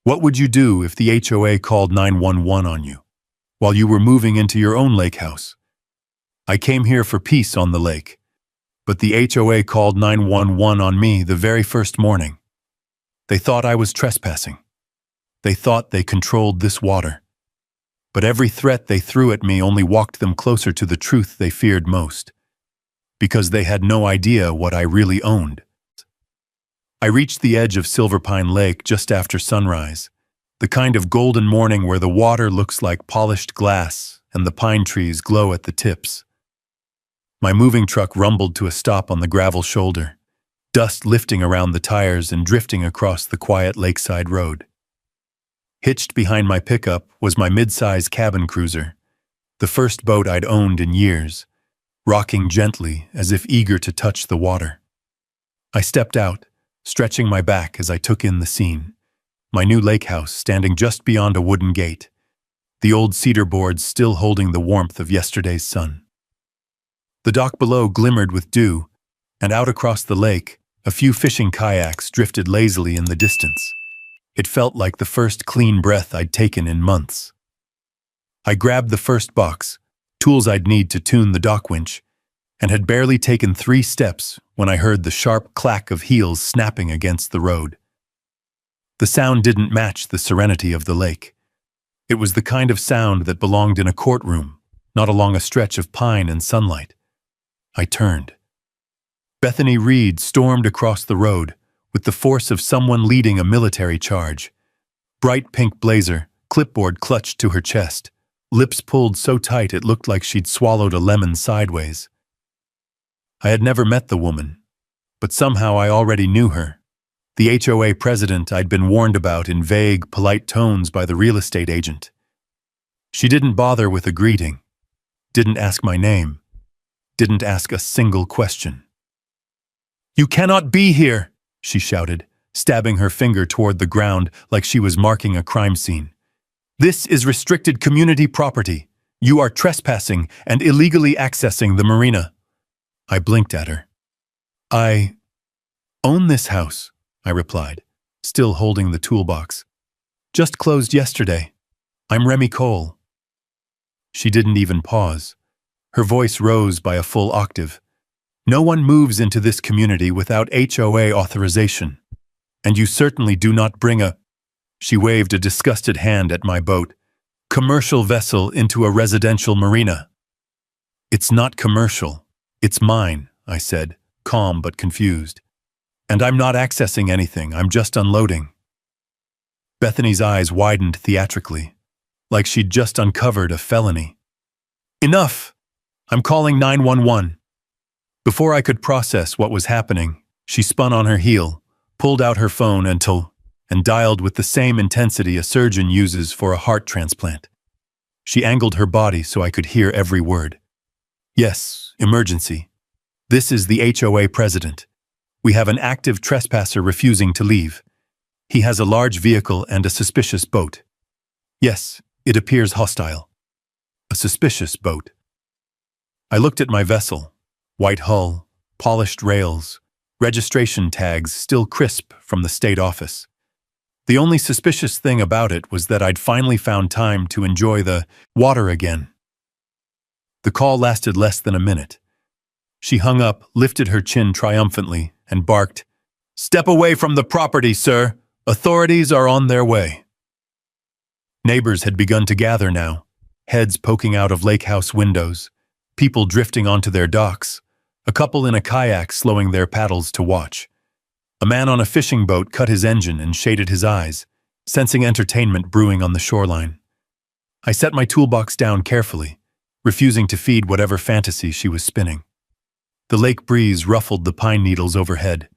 What would you do if the HOA called 911 on you while you were moving into your own lake house? I came here for peace on the lake, but the HOA called 911 on me the very first morning. They thought I was trespassing. They thought they controlled this water. But every threat they threw at me only walked them closer to the truth they feared most, because they had no idea what I really owned. I reached the edge of Silverpine Lake just after sunrise, the kind of golden morning where the water looks like polished glass and the pine trees glow at the tips. My moving truck rumbled to a stop on the gravel shoulder, dust lifting around the tires and drifting across the quiet lakeside road. Hitched behind my pickup was my mid-size cabin cruiser, the first boat I'd owned in years, rocking gently as if eager to touch the water. I stepped out, stretching my back as I took in the scene. My new lake house standing just beyond a wooden gate, the old cedar boards still holding the warmth of yesterday's sun. The dock below glimmered with dew, and out across the lake, a few fishing kayaks drifted lazily in the distance. It felt like the first clean breath I'd taken in months. I grabbed the first box, tools I'd need to tune the dock winch, and had barely taken 3 steps when I heard the sharp clack of heels snapping against the road. The sound didn't match the serenity of the lake. It was the kind of sound that belonged in a courtroom, not along a stretch of pine and sunlight. I turned. Bethany Reed stormed across the road with the force of someone leading a military charge. Bright pink blazer, clipboard clutched to her chest, lips pulled so tight it looked like she'd swallowed a lemon sideways. I had never met the woman, but somehow I already knew her. The HOA president I'd been warned about in vague, polite tones by the real estate agent. She didn't bother with a greeting, didn't ask my name, didn't ask a single question. "You cannot be here!" she shouted, stabbing her finger toward the ground like she was marking a crime scene. "This is restricted community property. You are trespassing and illegally accessing the marina." I blinked at her. "I own this house," I replied, still holding the toolbox. "Just closed yesterday. I'm Remy Cole." She didn't even pause. Her voice rose by a full octave. "No one moves into this community without HOA authorization. And you certainly do not bring a," she waved a disgusted hand at my boat, "commercial vessel into a residential marina." "It's not commercial. It's mine," I said, calm but confused. "And I'm not accessing anything, I'm just unloading." Bethany's eyes widened theatrically, like she'd just uncovered a felony. "Enough! I'm calling 911. Before I could process what was happening, she spun on her heel, pulled out her phone and dialed with the same intensity a surgeon uses for a heart transplant. She angled her body so I could hear every word. "Yes, emergency. This is the HOA president. We have an active trespasser refusing to leave. He has a large vehicle and a suspicious boat. Yes, it appears hostile. A suspicious boat." I looked at my vessel. White hull, polished rails, registration tags still crisp from the state office. The only suspicious thing about it was that I'd finally found time to enjoy the water again. The call lasted less than a minute. She hung up, lifted her chin triumphantly, and barked, "Step away from the property, sir! Authorities are on their way." Neighbors had begun to gather now, heads poking out of lake house windows, people drifting onto their docks, a couple in a kayak slowing their paddles to watch. A man on a fishing boat cut his engine and shaded his eyes, sensing entertainment brewing on the shoreline. I set my toolbox down carefully, refusing to feed whatever fantasy she was spinning. The lake breeze ruffled the pine needles overhead,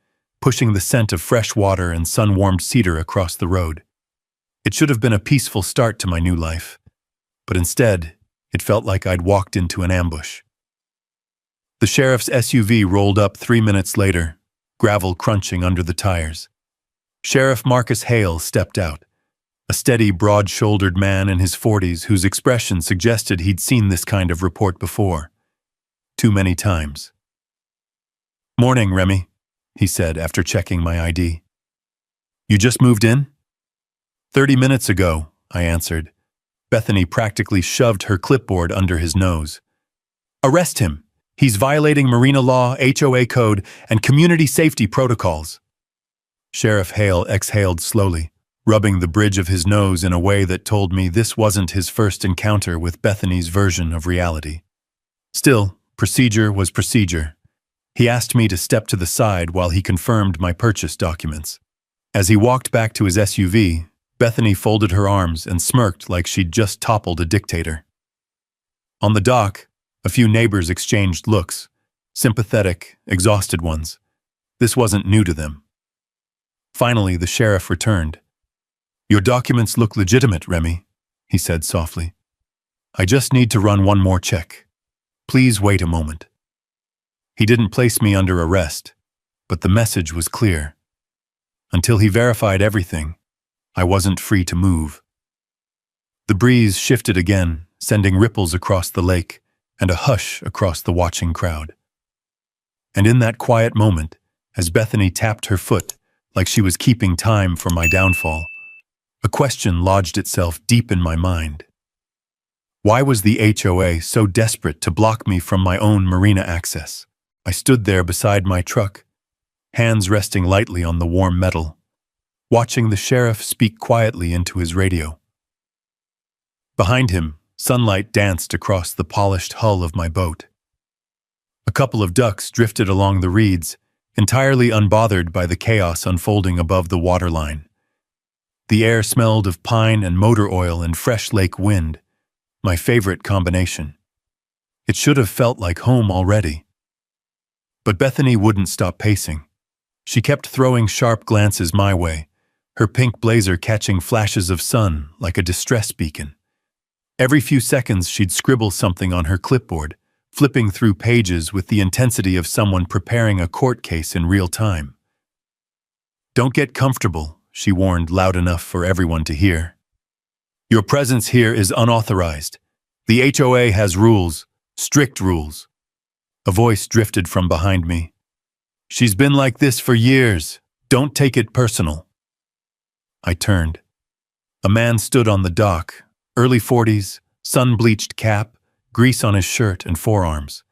pushing the scent of fresh water and sun-warmed cedar across the road. It should have been a peaceful start to my new life, but instead, it felt like I'd walked into an ambush. The sheriff's SUV rolled up 3 minutes later, gravel crunching under the tires. Sheriff Marcus Hale stepped out, a steady, broad-shouldered man in his 40s whose expression suggested he'd seen this kind of report before. Too many times. "Morning, Remy," he said after checking my ID. "You just moved in?" 30 minutes ago, I answered. Bethany practically shoved her clipboard under his nose. Arrest him. He's violating marina law, HOA code, and community safety protocols. Sheriff Hale exhaled slowly, rubbing the bridge of his nose in a way that told me this wasn't his first encounter with Bethany's version of reality. Still, procedure was procedure. He asked me to step to the side while he confirmed my purchase documents. As he walked back to his SUV, Bethany folded her arms and smirked like she'd just toppled a dictator. On the dock, a few neighbors exchanged looks, sympathetic, exhausted ones. This wasn't new to them. Finally, the sheriff returned. Your documents look legitimate, Remy, he said softly. I just need to run one more check. Please wait a moment. He didn't place me under arrest, but the message was clear. Until he verified everything, I wasn't free to move. The breeze shifted again, sending ripples across the lake and a hush across the watching crowd. And in that quiet moment, as Bethany tapped her foot like she was keeping time for my downfall, a question lodged itself deep in my mind. Why was the HOA so desperate to block me from my own marina access? I stood there beside my truck, hands resting lightly on the warm metal, watching the sheriff speak quietly into his radio. Behind him, sunlight danced across the polished hull of my boat. A couple of ducks drifted along the reeds, entirely unbothered by the chaos unfolding above the waterline. The air smelled of pine and motor oil and fresh lake wind, my favorite combination. It should have felt like home already. But Bethany wouldn't stop pacing. She kept throwing sharp glances my way, her pink blazer catching flashes of sun like a distress beacon. Every few seconds she'd scribble something on her clipboard, flipping through pages with the intensity of someone preparing a court case in real time. Don't get comfortable, she warned loud enough for everyone to hear. Your presence here is unauthorized. The HOA has rules, strict rules. A voice drifted from behind me. She's been like this for years. Don't take it personal. I turned. A man stood on the dock, early 40s, sun-bleached cap, grease on his shirt and forearms.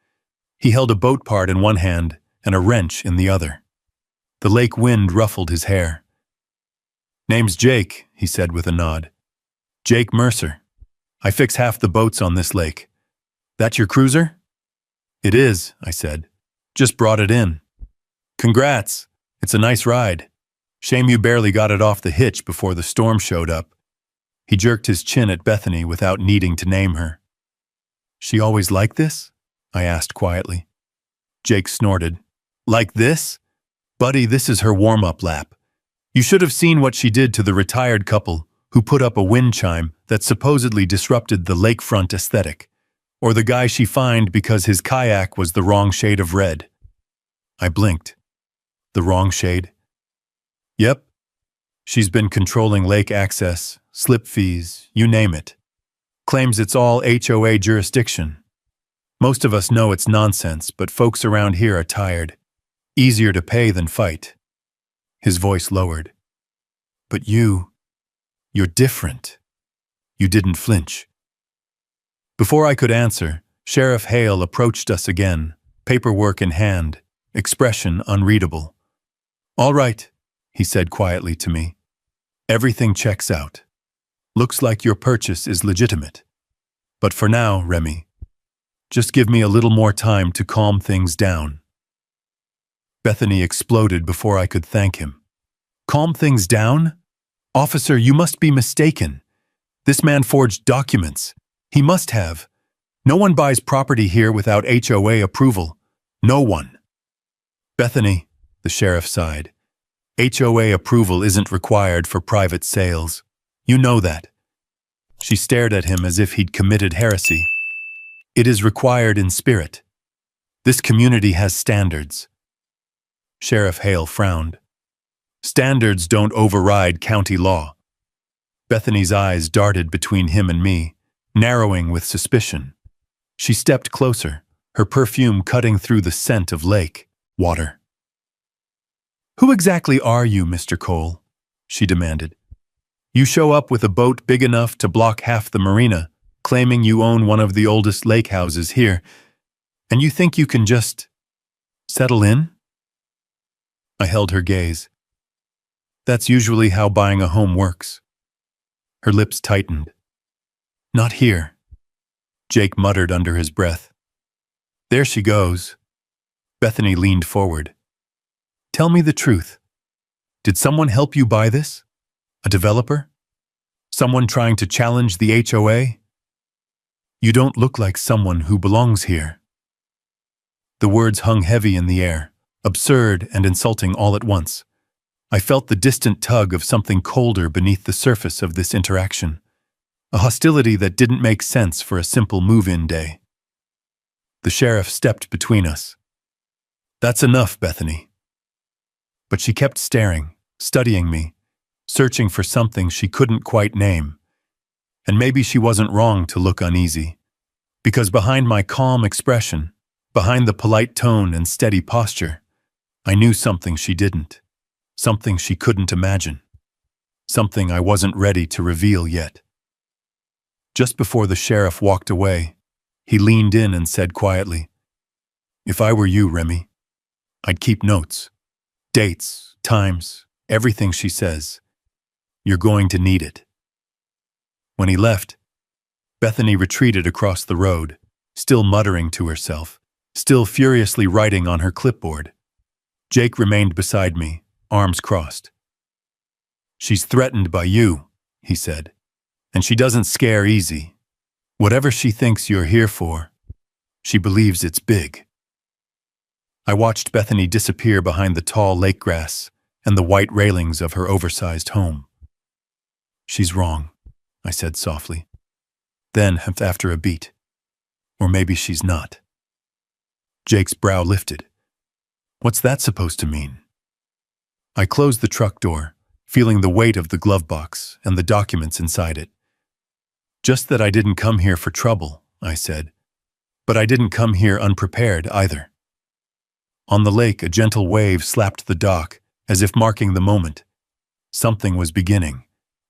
He held a boat part in one hand and a wrench in the other. The lake wind ruffled his hair. Name's Jake, he said with a nod. Jake Mercer. I fix half the boats on this lake. That your cruiser? It is, I said. Just brought it in. Congrats. It's a nice ride. Shame you barely got it off the hitch before the storm showed up. He jerked his chin at Bethany without needing to name her. She always like this? I asked quietly. Jake snorted. Like this? Buddy, this is her warm-up lap. You should have seen what she did to the retired couple who put up a wind chime that supposedly disrupted the lakefront aesthetic, or the guy she fined because his kayak was the wrong shade of red. I blinked. The wrong shade? Yep. She's been controlling lake access, slip fees, you name it. Claims it's all HOA jurisdiction. Most of us know it's nonsense, but folks around here are tired. Easier to pay than fight. His voice lowered. But you're different. You didn't flinch. Before I could answer, Sheriff Hale approached us again, paperwork in hand, expression unreadable. All right, he said quietly to me. Everything checks out. Looks like your purchase is legitimate. But for now, Remy, just give me a little more time to calm things down. Bethany exploded before I could thank him. Calm things down? Officer, you must be mistaken. This man forged documents. He must have. No one buys property here without HOA approval. No one. Bethany, the sheriff sighed. HOA approval isn't required for private sales. You know that. She stared at him as if he'd committed heresy. It is required in spirit. This community has standards. Sheriff Hale frowned. Standards don't override county law. Bethany's eyes darted between him and me, narrowing with suspicion. She stepped closer, her perfume cutting through the scent of lake, water. Who exactly are you, Mr. Cole? She demanded. You show up with a boat big enough to block half the marina, claiming you own one of the oldest lake houses here, and you think you can just settle in? I held her gaze. That's usually how buying a home works. Her lips tightened. Not here, Jake muttered under his breath. There she goes. Bethany leaned forward. Tell me the truth. Did someone help you buy this? A developer? Someone trying to challenge the HOA? You don't look like someone who belongs here. The words hung heavy in the air, absurd and insulting all at once. I felt the distant tug of something colder beneath the surface of this interaction, a hostility that didn't make sense for a simple move-in day. The sheriff stepped between us. That's enough, Bethany. But she kept staring, studying me, searching for something she couldn't quite name. And maybe she wasn't wrong to look uneasy, because behind my calm expression, behind the polite tone and steady posture, I knew something she didn't, something she couldn't imagine, something I wasn't ready to reveal yet. Just before the sheriff walked away, he leaned in and said quietly, If I were you, Remy, I'd keep notes, dates, times, everything she says. You're going to need it. When he left, Bethany retreated across the road, still muttering to herself, still furiously writing on her clipboard. Jake remained beside me, arms crossed. She's threatened by you, he said, and she doesn't scare easy. Whatever she thinks you're here for, she believes it's big. I watched Bethany disappear behind the tall lake grass and the white railings of her oversized home. She's wrong, I said softly. Then, after a beat, or maybe she's not. Jake's brow lifted. What's that supposed to mean? I closed the truck door, feeling the weight of the glove box and the documents inside it. Just that I didn't come here for trouble, I said. But I didn't come here unprepared either. On the lake, a gentle wave slapped the dock, as if marking the moment. Something was beginning.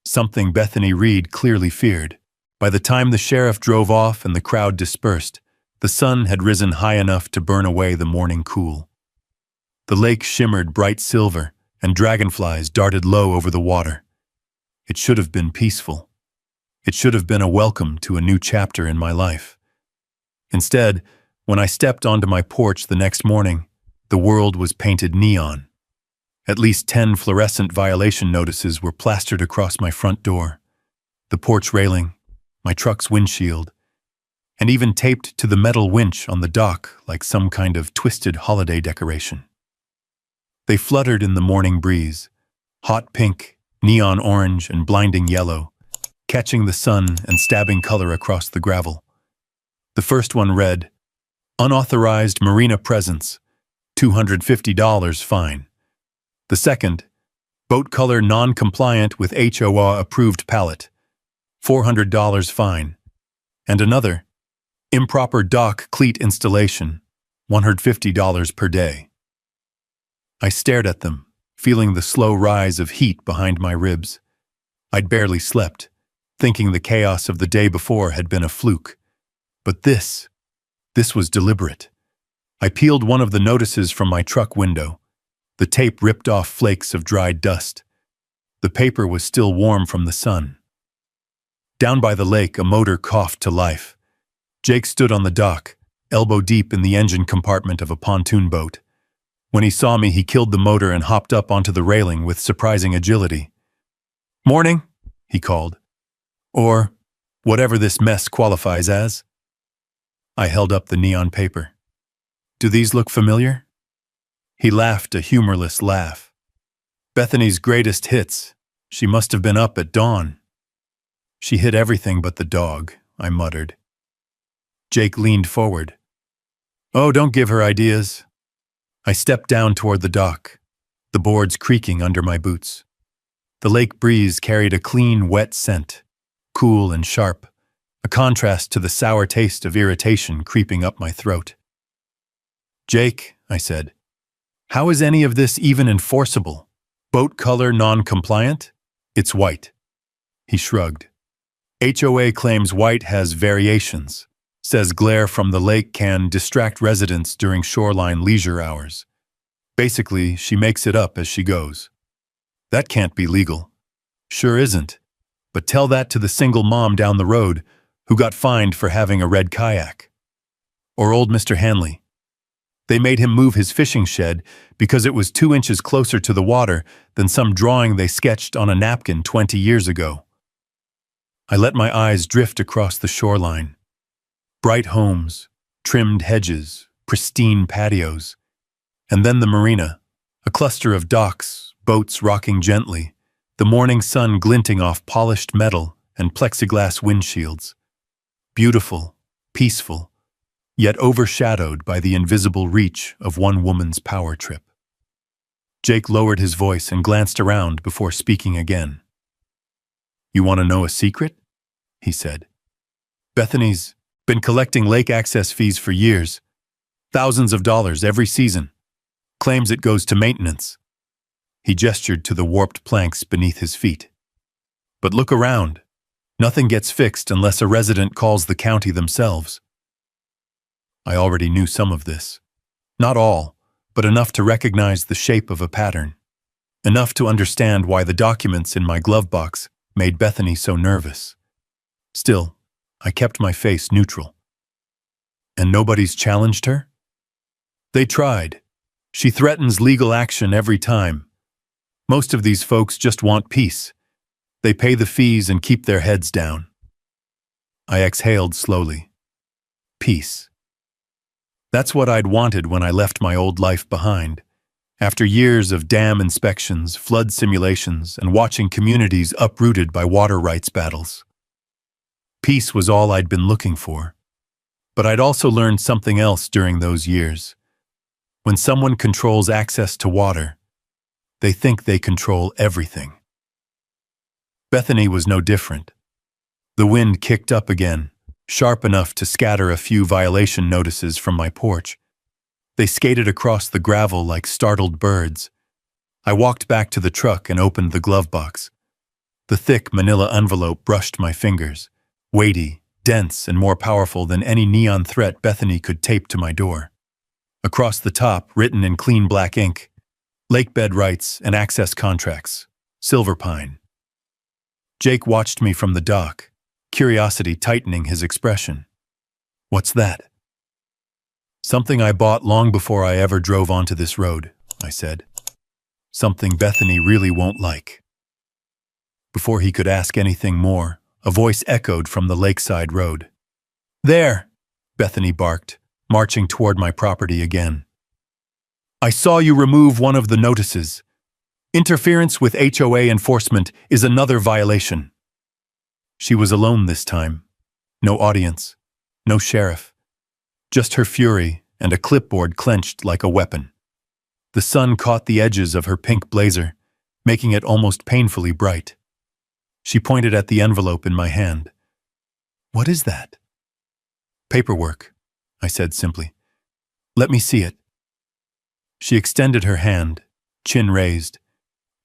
Something Bethany Reed clearly feared. By the time the sheriff drove off and the crowd dispersed, the sun had risen high enough to burn away the morning cool. The lake shimmered bright silver, and dragonflies darted low over the water. It should have been peaceful. It should have been a welcome to a new chapter in my life. Instead, when I stepped onto my porch the next morning, the world was painted neon. At least 10 fluorescent violation notices were plastered across my front door, the porch railing, my truck's windshield, and even taped to the metal winch on the dock like some kind of twisted holiday decoration. They fluttered in the morning breeze, hot pink, neon orange, and blinding yellow, catching the sun and stabbing color across the gravel. The first one read, Unauthorized marina presence, $250 fine. The second, boat color non-compliant with HOA approved pallet, $400 fine. And another, improper dock cleat installation, $150 per day. I stared at them, feeling the slow rise of heat behind my ribs. I'd barely slept, thinking the chaos of the day before had been a fluke. But this was deliberate. I peeled one of the notices from my truck window. The tape ripped off flakes of dried dust. The paper was still warm from the sun. Down by the lake, a motor coughed to life. Jake stood on the dock, elbow deep in the engine compartment of a pontoon boat. When he saw me, he killed the motor and hopped up onto the railing with surprising agility. Morning, he called. Or whatever this mess qualifies as. I held up the neon paper. Do these look familiar? He laughed a humorless laugh. Bethany's greatest hits. She must have been up at dawn. She hit everything but the dog, I muttered. Jake leaned forward. Oh, don't give her ideas. I stepped down toward the dock, the boards creaking under my boots. The lake breeze carried a clean, wet scent, cool and sharp, a contrast to the sour taste of irritation creeping up my throat. Jake, I said, how is any of this even enforceable? Boat color non-compliant? It's white. He shrugged. HOA claims white has variations, says glare from the lake can distract residents during shoreline leisure hours. Basically, she makes it up as she goes. That can't be legal. Sure isn't. But tell that to the single mom down the road who got fined for having a red kayak. Or old Mr. Hanley. They made him move his fishing shed because it was 2 inches closer to the water than some drawing they sketched on a napkin 20 years ago. I let my eyes drift across the shoreline. Bright homes, trimmed hedges, pristine patios. And then the marina, a cluster of docks, boats rocking gently, the morning sun glinting off polished metal and plexiglass windshields. Beautiful, peaceful, yet overshadowed by the invisible reach of one woman's power trip. Jake lowered his voice and glanced around before speaking again. "You want to know a secret?" he said. "Bethany's been collecting lake access fees for years, thousands of dollars every season. Claims it goes to maintenance." He gestured to the warped planks beneath his feet. "But look around. Nothing gets fixed unless a resident calls the county themselves." I already knew some of this. Not all, but enough to recognize the shape of a pattern. Enough to understand why the documents in my glove box made Bethany so nervous. Still, I kept my face neutral. "And nobody's challenged her?" "They tried. She threatens legal action every time. Most of these folks just want peace. They pay the fees and keep their heads down." I exhaled slowly. Peace. That's what I'd wanted when I left my old life behind. After years of dam inspections, flood simulations, and watching communities uprooted by water rights battles. Peace was all I'd been looking for. But I'd also learned something else during those years. When someone controls access to water, they think they control everything. Bethany was no different. The wind kicked up again, sharp enough to scatter a few violation notices from my porch. They skated across the gravel like startled birds. I walked back to the truck and opened the glove box. The thick manila envelope brushed my fingers, weighty, dense, and more powerful than any neon threat Bethany could tape to my door. Across the top, written in clean black ink, lakebed rights and access contracts, Silver Pine. Jake watched me from the dock, curiosity tightening his expression. "What's that?" "Something I bought long before I ever drove onto this road," I said. "Something Bethany really won't like." Before he could ask anything more, a voice echoed from the lakeside road. "There!" Bethany barked, marching toward my property again. "I saw you remove one of the notices. Interference with HOA enforcement is another violation." She was alone this time. No audience, no sheriff. Just her fury and a clipboard clenched like a weapon. The sun caught the edges of her pink blazer, making it almost painfully bright. She pointed at the envelope in my hand. "What is that?" "Paperwork," I said simply. "Let me see it." She extended her hand, chin raised,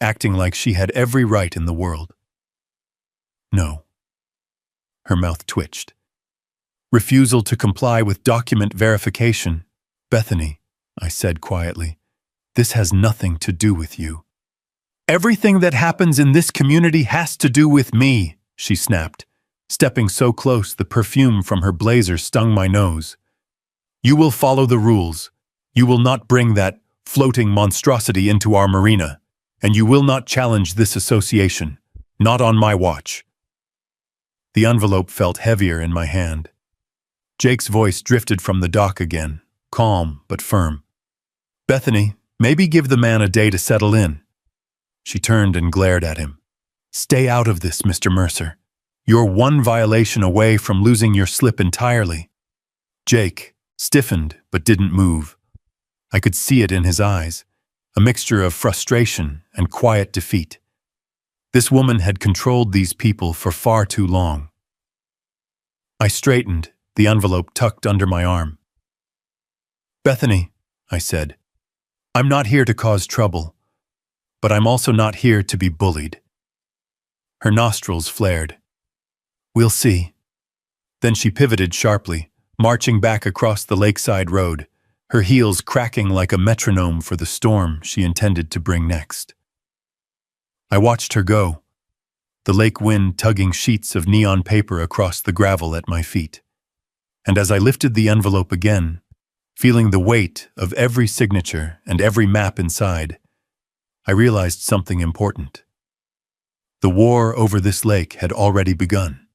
acting like she had every right in the world. "No." Her mouth twitched. "Refusal to comply with document verification. Bethany," I said quietly, "this has nothing to do with you." "Everything that happens in this community has to do with me," she snapped, stepping so close the perfume from her blazer stung my nose. "You will follow the rules. You will not bring that floating monstrosity into our marina, and you will not challenge this association. Not on my watch." The envelope felt heavier in my hand. Jake's voice drifted from the dock again, calm but firm. "Bethany, maybe give the man a day to settle in." She turned and glared at him. "Stay out of this, Mr. Mercer. You're one violation away from losing your slip entirely." Jake stiffened but didn't move. I could see it in his eyes, a mixture of frustration and quiet defeat. This woman had controlled these people for far too long. I straightened, the envelope tucked under my arm. "Bethany," I said, "I'm not here to cause trouble, but I'm also not here to be bullied." Her nostrils flared. "We'll see." Then she pivoted sharply, marching back across the lakeside road, her heels cracking like a metronome for the storm she intended to bring next. I watched her go, the lake wind tugging sheets of neon paper across the gravel at my feet. And as I lifted the envelope again, feeling the weight of every signature and every map inside, I realized something important. The war over this lake had already begun,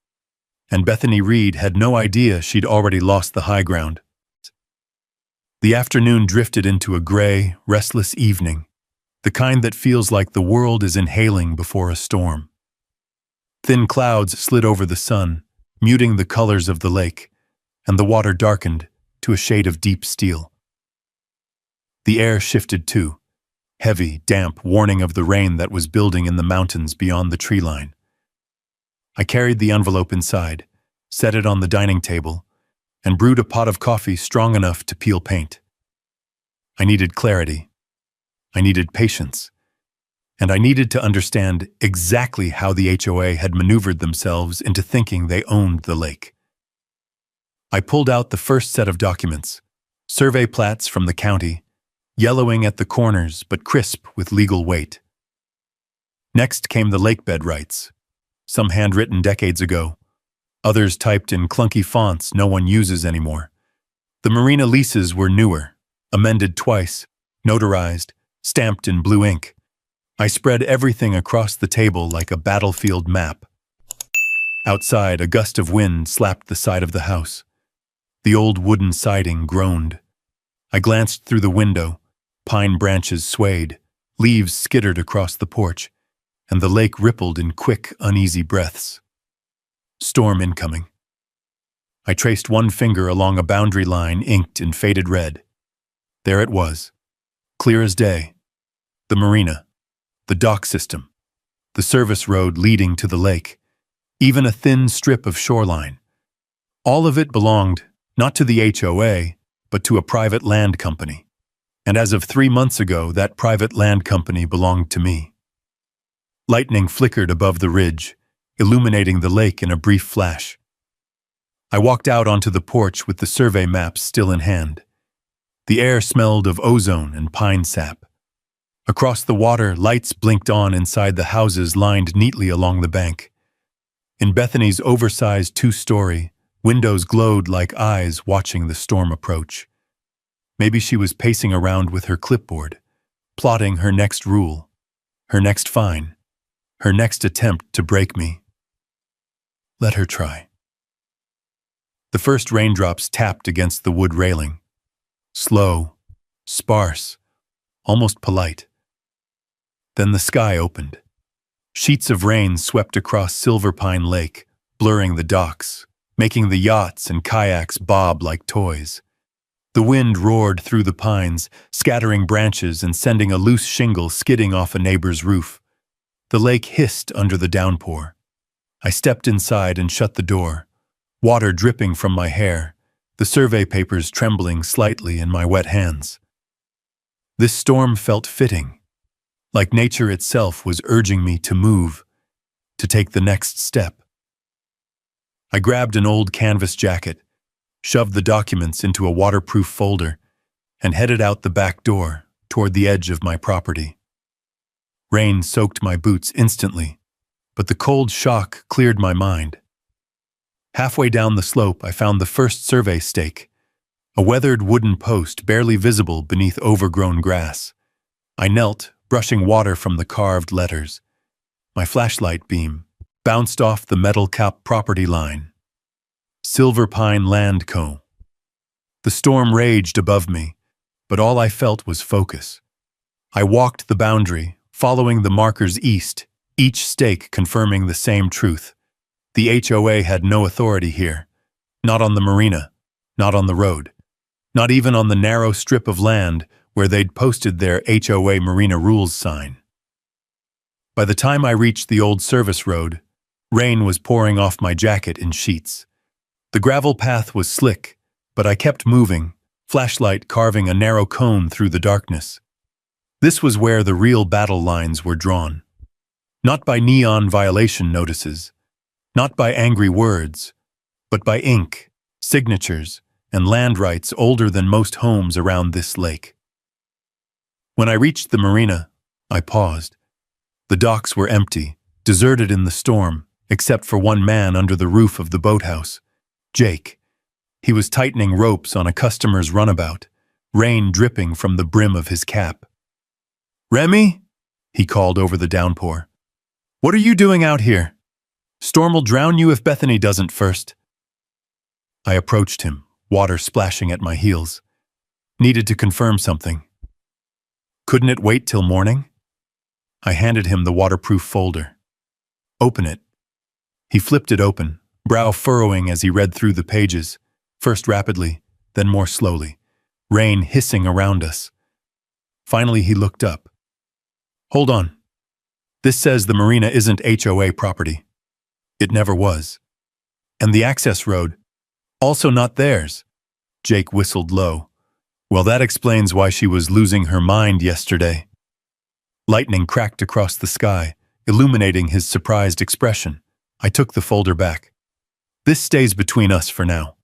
and Bethany Reed had no idea she'd already lost the high ground. The afternoon drifted into a gray, restless evening, the kind that feels like the world is inhaling before a storm. Thin clouds slid over the sun, muting the colors of the lake, and the water darkened to a shade of deep steel. The air shifted too, heavy, damp, warning of the rain that was building in the mountains beyond the tree line. I carried the envelope inside, set it on the dining table, and brewed a pot of coffee strong enough to peel paint. I needed clarity. I needed patience. And I needed to understand exactly how the HOA had maneuvered themselves into thinking they owned the lake. I pulled out the first set of documents, survey plats from the county, yellowing at the corners but crisp with legal weight. Next came the lakebed rights, some handwritten decades ago, others typed in clunky fonts no one uses anymore. The marina leases were newer, amended twice, notarized, stamped in blue ink. I spread everything across the table like a battlefield map. Outside, a gust of wind slapped the side of the house. The old wooden siding groaned. I glanced through the window. Pine branches swayed, leaves skittered across the porch, and the lake rippled in quick, uneasy breaths. Storm incoming. I traced one finger along a boundary line inked in faded red. There it was, clear as day. The marina, the dock system, the service road leading to the lake, even a thin strip of shoreline. All of it belonged not to the HOA, but to a private land company. And as of 3 months ago, that private land company belonged to me. Lightning flickered above the ridge, illuminating the lake in a brief flash. I walked out onto the porch with the survey maps still in hand. The air smelled of ozone and pine sap. Across the water, lights blinked on inside the houses lined neatly along the bank. In Bethany's oversized 2-story, windows glowed like eyes watching the storm approach. Maybe she was pacing around with her clipboard, plotting her next rule, her next fine, her next attempt to break me. Let her try. The first raindrops tapped against the wood railing. Slow, sparse, almost polite. Then the sky opened. Sheets of rain swept across Silver Pine Lake, blurring the docks, making the yachts and kayaks bob like toys. The wind roared through the pines, scattering branches and sending a loose shingle skidding off a neighbor's roof. The lake hissed under the downpour. I stepped inside and shut the door, water dripping from my hair, the survey papers trembling slightly in my wet hands. This storm felt fitting, like nature itself was urging me to move, to take the next step. I grabbed an old canvas jacket, shoved the documents into a waterproof folder, and headed out the back door toward the edge of my property. Rain soaked my boots instantly, but the cold shock cleared my mind. Halfway down the slope, I found the first survey stake, a weathered wooden post barely visible beneath overgrown grass. I knelt, brushing water from the carved letters. My flashlight beam bounced off the metal cap property line. Silver Pine Land Co. The storm raged above me, but all I felt was focus. I walked the boundary, following the markers east, each stake confirming the same truth. The HOA had no authority here, not on the marina, not on the road, not even on the narrow strip of land where they'd posted their HOA Marina Rules sign. By the time I reached the old service road, rain was pouring off my jacket in sheets. The gravel path was slick, but I kept moving, flashlight carving a narrow cone through the darkness. This was where the real battle lines were drawn. Not by neon violation notices, not by angry words, but by ink, signatures, and land rights older than most homes around this lake. When I reached the marina, I paused. The docks were empty, deserted in the storm, except for one man under the roof of the boathouse, Jake. He was tightening ropes on a customer's runabout, rain dripping from the brim of his cap. "Remy?" he called over the downpour. "What are you doing out here? Storm will drown you if Bethany doesn't first." I approached him, water splashing at my heels. Needed to confirm something. Couldn't it wait till morning? I handed him the waterproof folder. "Open it." He flipped it open, brow furrowing as he read through the pages, first rapidly, then more slowly, rain hissing around us. Finally, he looked up. "Hold on. This says the marina isn't HOA property. It never was. And the access road, also not theirs." Jake whistled low. "Well, that explains why she was losing her mind yesterday." Lightning cracked across the sky, illuminating his surprised expression. I took the folder back. "This stays between us for now."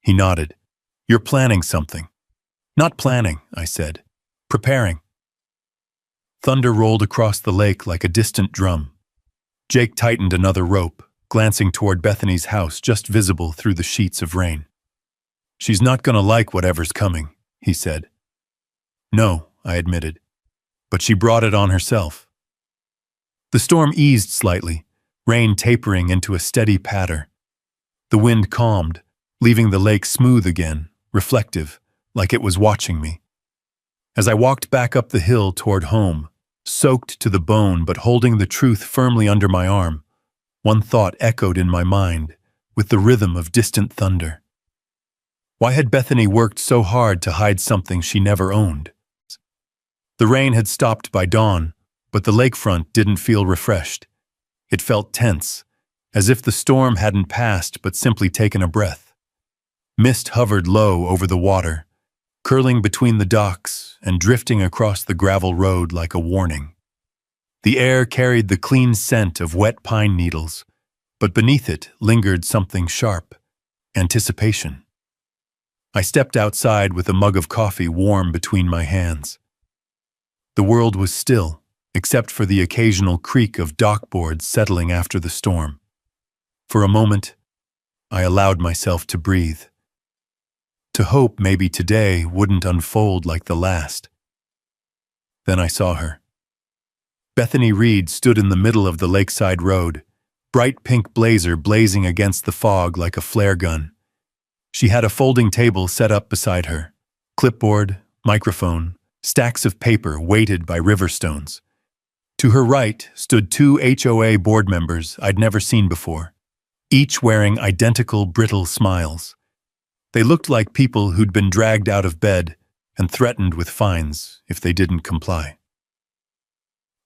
He nodded. "You're planning something." "Not planning," I said. "Preparing." Thunder rolled across the lake like a distant drum. Jake tightened another rope, glancing toward Bethany's house just visible through the sheets of rain. "She's not gonna like whatever's coming," he said. "No," I admitted. "But she brought it on herself." The storm eased slightly, rain tapering into a steady patter. The wind calmed, leaving the lake smooth again, reflective, like it was watching me. As I walked back up the hill toward home, soaked to the bone but holding the truth firmly under my arm, one thought echoed in my mind, with the rhythm of distant thunder. Why had Bethany worked so hard to hide something she never owned? The rain had stopped by dawn, but the lakefront didn't feel refreshed. It felt tense, as if the storm hadn't passed but simply taken a breath. Mist hovered low over the water, curling between the docks and drifting across the gravel road like a warning. The air carried the clean scent of wet pine needles, but beneath it lingered something sharp: anticipation. I stepped outside with a mug of coffee warm between my hands. The world was still, except for the occasional creak of dockboards settling after the storm. For a moment, I allowed myself to breathe, to hope maybe today wouldn't unfold like the last. Then I saw her. Bethany Reed stood in the middle of the lakeside road, bright pink blazer blazing against the fog like a flare gun. She had a folding table set up beside her, clipboard, microphone, stacks of paper weighted by river stones. To her right stood two HOA board members I'd never seen before, each wearing identical brittle smiles. They looked like people who'd been dragged out of bed and threatened with fines if they didn't comply.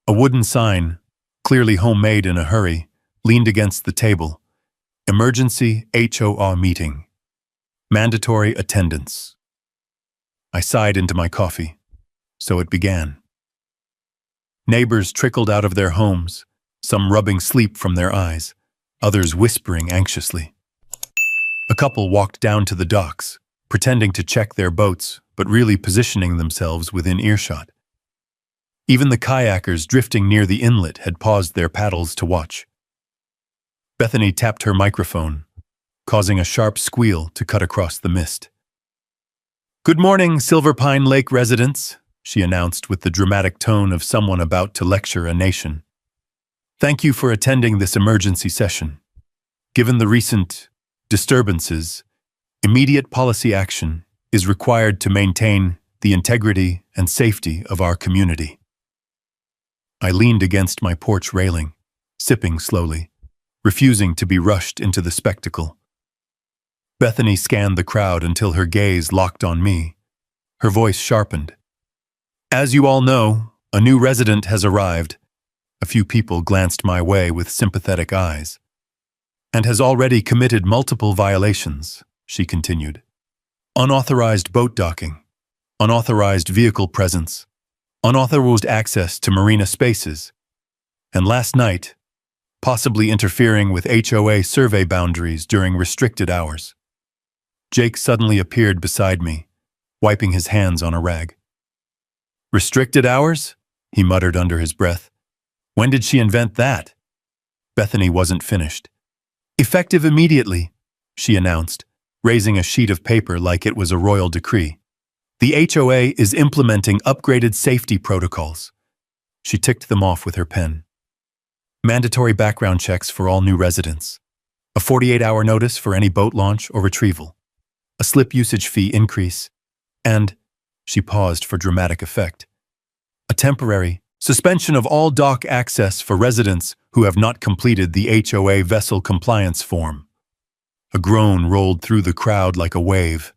A wooden sign, clearly homemade in a hurry, leaned against the table. Emergency HOA meeting. Mandatory attendance. I sighed into my coffee. So it began. Neighbors trickled out of their homes, some rubbing sleep from their eyes, others whispering anxiously. A couple walked down to the docks, pretending to check their boats, but really positioning themselves within earshot. Even the kayakers drifting near the inlet had paused their paddles to watch. Bethany tapped her microphone, causing a sharp squeal to cut across the mist. "Good morning, Silver Pine Lake residents," she announced with the dramatic tone of someone about to lecture a nation. "Thank you for attending this emergency session. Given the recent disturbances, immediate policy action is required to maintain the integrity and safety of our community." I leaned against my porch railing, sipping slowly, refusing to be rushed into the spectacle. Bethany scanned the crowd until her gaze locked on me. Her voice sharpened. "As you all know, a new resident has arrived." A few people glanced my way with sympathetic eyes. "And has already committed multiple violations," she continued. "Unauthorized boat docking, unauthorized vehicle presence, unauthorized access to marina spaces, And last night, possibly interfering with HOA survey boundaries during restricted hours. Jake suddenly appeared beside me, wiping his hands on a rag. "Restricted hours?" he muttered under his breath. "When did she invent that?" Bethany wasn't finished. "Effective immediately," she announced, raising a sheet of paper like it was a royal decree. "The HOA is implementing upgraded safety protocols." She ticked them off with her pen. "Mandatory background checks for all new residents. A 48-hour notice for any boat launch or retrieval. A slip usage fee increase. And," she paused for dramatic effect, "a temporary suspension of all dock access for residents who have not completed the HOA vessel compliance form." A groan rolled through the crowd like a wave.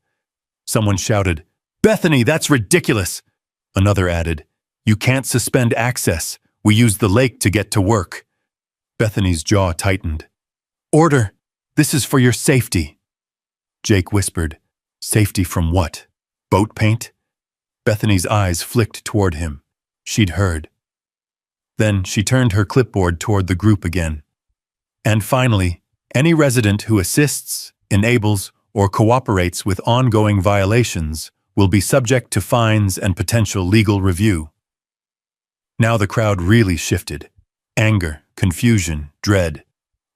Someone shouted, "Bethany, that's ridiculous!" Another added, "You can't suspend access. We use the lake to get to work." Bethany's jaw tightened. "Order! This is for your safety." Jake whispered, "Safety from what? Boat paint?" Bethany's eyes flicked toward him. She'd heard. Then she turned her clipboard toward the group again. "And finally, any resident who assists, enables, or cooperates with ongoing violations will be subject to fines and potential legal review." Now the crowd really shifted. Anger, confusion, dread.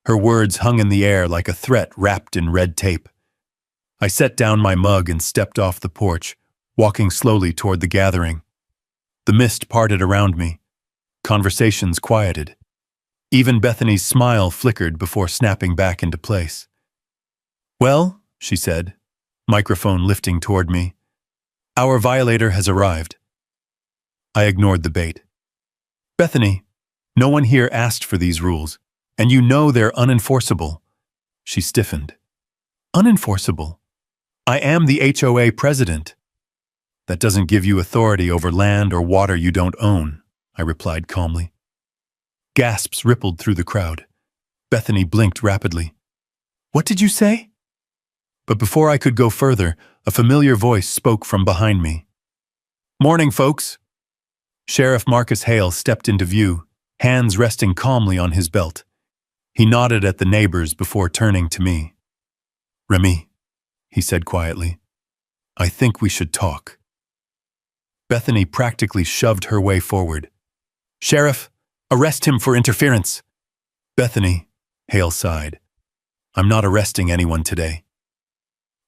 Her words hung in the air like a threat wrapped in red tape. I set down my mug and stepped off the porch, walking slowly toward the gathering. The mist parted around me. Conversations quieted. Even Bethany's smile flickered before snapping back into place. "Well," she said, microphone lifting toward me, "our violator has arrived." I ignored the bait. "Bethany, no one here asked for these rules, and you know they're unenforceable." She stiffened. "Unenforceable? I am the HOA president." "That doesn't give you authority over land or water you don't own," I replied calmly. Gasps rippled through the crowd. Bethany blinked rapidly. "What did you say?" But before I could go further, a familiar voice spoke from behind me. "Morning, folks." Sheriff Marcus Hale stepped into view, hands resting calmly on his belt. He nodded at the neighbors before turning to me. "Remy," he said quietly, "I think we should talk." Bethany practically shoved her way forward. "Sheriff, arrest him for interference." "Bethany," Hale sighed, "I'm not arresting anyone today."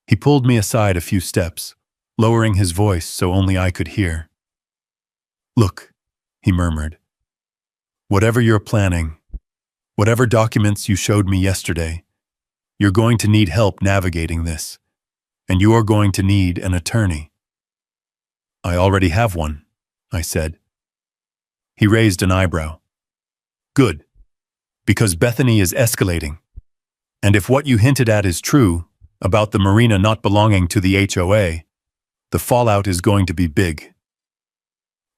He pulled me aside a few steps, lowering his voice so only I could hear. "Look," he murmured, "whatever you're planning, whatever documents you showed me yesterday, you're going to need help navigating this, and you are going to need an attorney." "I already have one," I said. He raised an eyebrow. "Good, because Bethany is escalating. And if what you hinted at is true, about the marina not belonging to the HOA, the fallout is going to be big."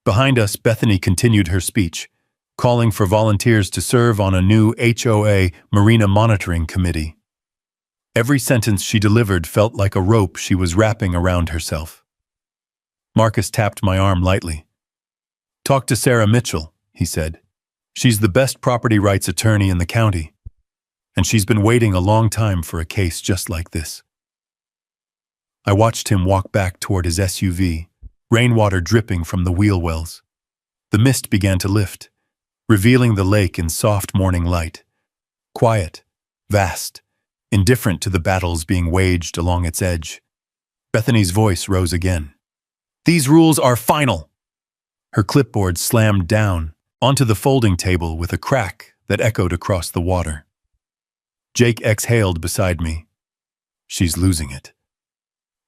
Behind us, Bethany continued her speech, calling for volunteers to serve on a new HOA Marina Monitoring Committee. Every sentence she delivered felt like a rope she was wrapping around herself. Marcus tapped my arm lightly. "Talk to Sarah Mitchell," he said. "She's the best property rights attorney in the county, and she's been waiting a long time for a case just like this." I watched him walk back toward his SUV, rainwater dripping from the wheel wells. The mist began to lift, revealing the lake in soft morning light. Quiet, vast, indifferent to the battles being waged along its edge. Bethany's voice rose again. "These rules are final!" Her clipboard slammed down onto the folding table with a crack that echoed across the water. Jake exhaled beside me. "She's losing it."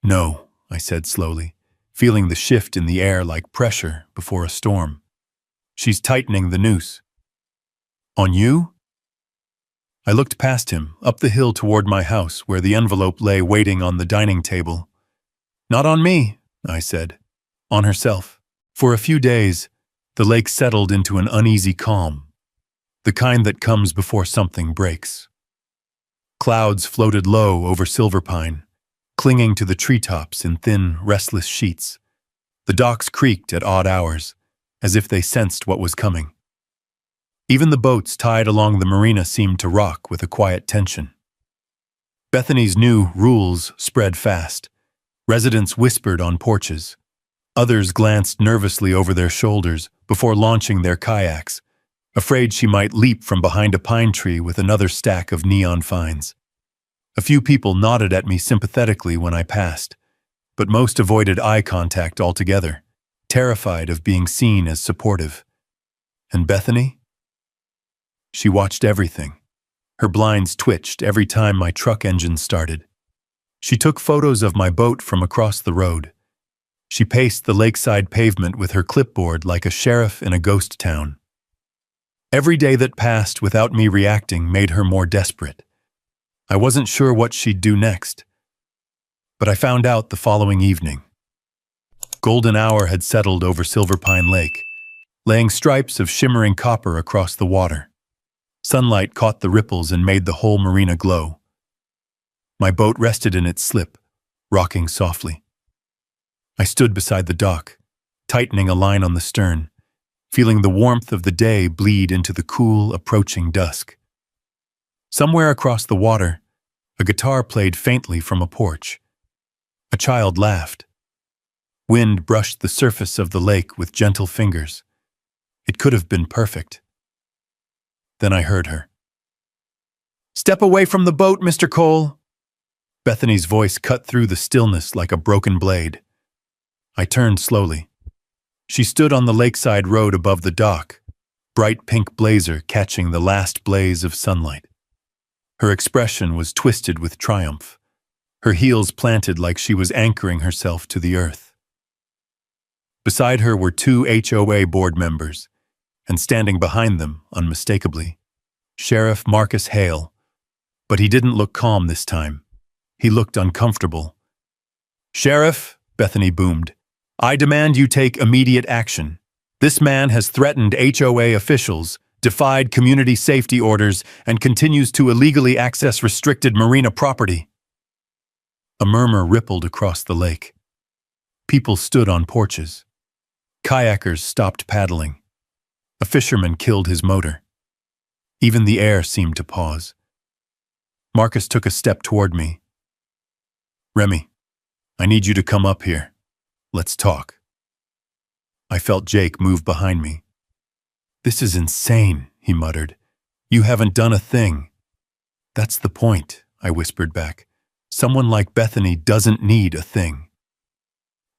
"No," I said slowly, feeling the shift in the air like pressure before a storm. "She's tightening the noose." "On you?" I looked past him, up the hill toward my house where the envelope lay waiting on the dining table. "Not on me," I said. "On herself." For a few days, the lake settled into an uneasy calm, the kind that comes before something breaks. Clouds floated low over Silverpine, clinging to the treetops in thin, restless sheets. The docks creaked at odd hours, as if they sensed what was coming. Even the boats tied along the marina seemed to rock with a quiet tension. Bethany's new rules spread fast. Residents whispered on porches. Others glanced nervously over their shoulders before launching their kayaks, afraid she might leap from behind a pine tree with another stack of neon fines. A few people nodded at me sympathetically when I passed, but most avoided eye contact altogether, terrified of being seen as supportive. And Bethany? She watched everything. Her blinds twitched every time my truck engine started. She took photos of my boat from across the road. She paced the lakeside pavement with her clipboard like a sheriff in a ghost town. Every day that passed without me reacting made her more desperate. I wasn't sure what she'd do next, but I found out the following evening. Golden hour had settled over Silver Pine Lake, laying stripes of shimmering copper across the water. Sunlight caught the ripples and made the whole marina glow. My boat rested in its slip, rocking softly. I stood beside the dock, tightening a line on the stern, feeling the warmth of the day bleed into the cool, approaching dusk. Somewhere across the water, a guitar played faintly from a porch. A child laughed. Wind brushed the surface of the lake with gentle fingers. It could have been perfect. Then I heard her. "Step away from the boat, Mr. Cole." Bethany's voice cut through the stillness like a broken blade. I turned slowly. She stood on the lakeside road above the dock, bright pink blazer catching the last blaze of sunlight. Her expression was twisted with triumph, her heels planted like she was anchoring herself to the earth. Beside her were 2 HOA board members, and standing behind them, unmistakably, Sheriff Marcus Hale. But he didn't look calm this time. He looked uncomfortable. "Sheriff," Bethany boomed, "I demand you take immediate action. This man has threatened HOA officials, defied community safety orders, and continues to illegally access restricted marina property." A murmur rippled across the lake. People stood on porches. Kayakers stopped paddling. A fisherman killed his motor. Even the air seemed to pause. Marcus took a step toward me. "Remy, I need you to come up here. Let's talk." I felt Jake move behind me. "This is insane," he muttered. "You haven't done a thing." "That's the point," I whispered back. "Someone like Bethany doesn't need a thing."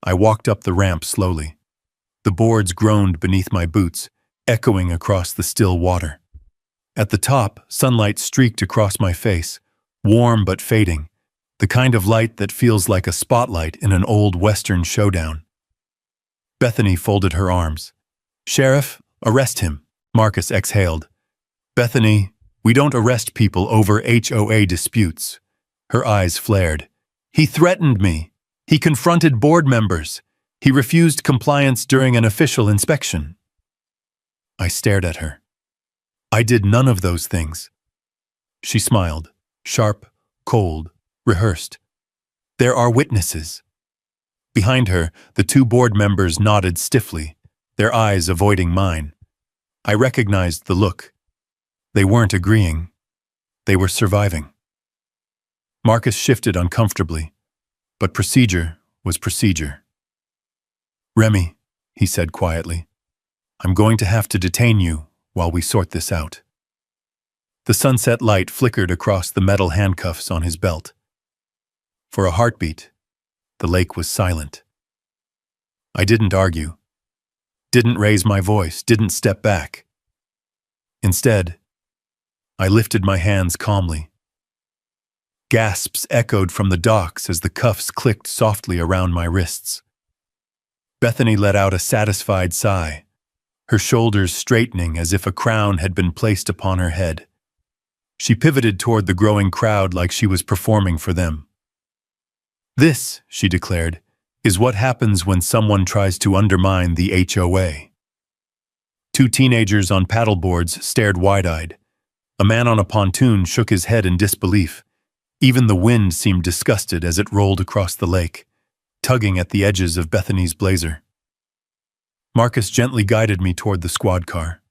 I walked up the ramp slowly. The boards groaned beneath my boots, echoing across the still water. At the top, sunlight streaked across my face, warm but fading, the kind of light that feels like a spotlight in an old Western showdown. Bethany folded her arms. "Sheriff, arrest him," Marcus exhaled. "Bethany, we don't arrest people over HOA disputes." Her eyes flared. "He threatened me. He confronted board members. He refused compliance during an official inspection." I stared at her. "I did none of those things." She smiled, sharp, cold, rehearsed. "There are witnesses." Behind her, the 2 board members nodded stiffly, their eyes avoiding mine. I recognized the look. They weren't agreeing. They were surviving. Marcus shifted uncomfortably, but procedure was procedure. "Remy," he said quietly, "I'm going to have to detain you while we sort this out." The sunset light flickered across the metal handcuffs on his belt. For a heartbeat, the lake was silent. I didn't argue, didn't raise my voice, didn't step back. Instead, I lifted my hands calmly. Gasps echoed from the docks as the cuffs clicked softly around my wrists. Bethany let out a satisfied sigh, her shoulders straightening as if a crown had been placed upon her head. She pivoted toward the growing crowd like she was performing for them. "This," she declared, "is what happens when someone tries to undermine the HOA." 2 teenagers on paddleboards stared wide-eyed. A man on a pontoon shook his head in disbelief. Even the wind seemed disgusted as it rolled across the lake, tugging at the edges of Bethany's blazer. Marcus gently guided me toward the squad car.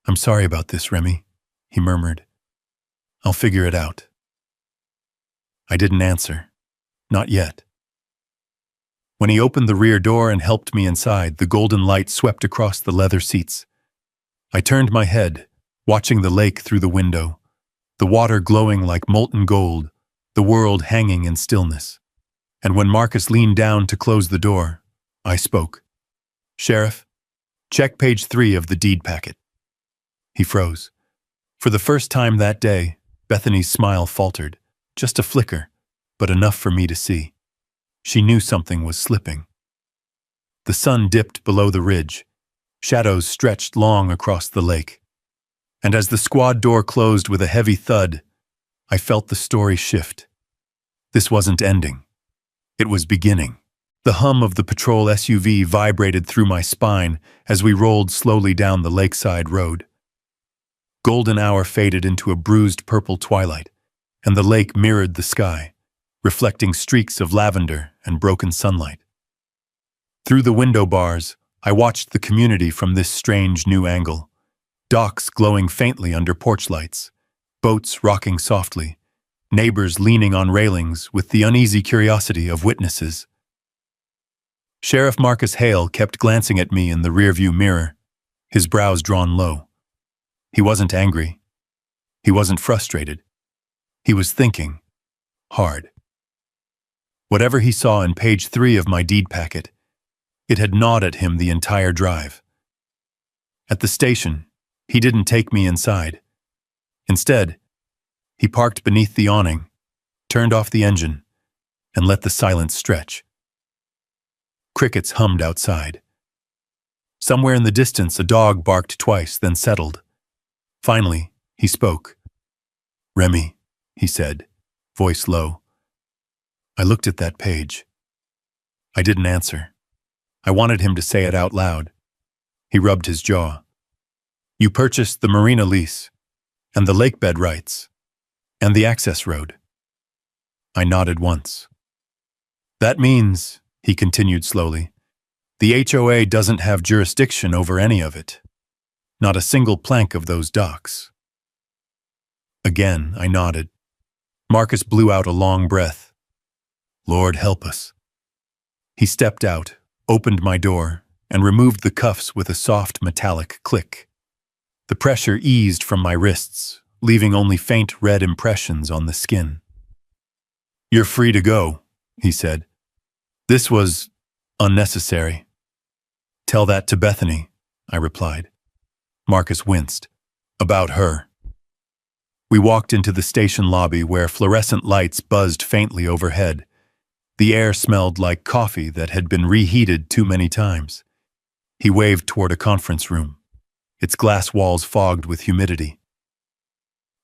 I'm sorry about this, Remy, he murmured. I'll figure it out. I didn't answer. Not yet. When he opened the rear door and helped me inside, the golden light swept across the leather seats. I turned my head, watching the lake through the window, the water glowing like molten gold, the world hanging in stillness. And when Marcus leaned down to close the door, I spoke. Sheriff, check page 3 of the deed packet. He froze. For the first time that day, Bethany's smile faltered, just a flicker, but enough for me to see. She knew something was slipping. The sun dipped below the ridge. Shadows stretched long across the lake. And as the squad door closed with a heavy thud, I felt the story shift. This wasn't ending. It was beginning. The hum of the patrol SUV vibrated through my spine as we rolled slowly down the lakeside road. Golden hour faded into a bruised purple twilight, and the lake mirrored the sky, reflecting streaks of lavender and broken sunlight. Through the window bars, I watched the community from this strange new angle. Docks glowing faintly under porch lights, boats rocking softly, neighbors leaning on railings with the uneasy curiosity of witnesses. Sheriff Marcus Hale kept glancing at me in the rearview mirror, his brows drawn low. He wasn't angry. He wasn't frustrated. He was thinking. Hard. Whatever he saw in page 3 of my deed packet, it had gnawed at him the entire drive. At the station, he didn't take me inside. Instead, he parked beneath the awning, turned off the engine, and let the silence stretch. Crickets hummed outside. Somewhere in the distance, a dog barked twice, then settled. Finally, he spoke. Remy, he said, voice low. I looked at that page. I didn't answer. I wanted him to say it out loud. He rubbed his jaw. You purchased the marina lease, and the lakebed rights, and the access road. I nodded once. That means, he continued slowly, the HOA doesn't have jurisdiction over any of it. Not a single plank of those docks. Again, I nodded. Marcus blew out a long breath. Lord help us. He stepped out, opened my door, and removed the cuffs with a soft metallic click. The pressure eased from my wrists, leaving only faint red impressions on the skin. You're free to go, he said. This was unnecessary. Tell that to Bethany, I replied. Marcus winced. About her. We walked into the station lobby where fluorescent lights buzzed faintly overhead. The air smelled like coffee that had been reheated too many times. He waved toward a conference room, its glass walls fogged with humidity.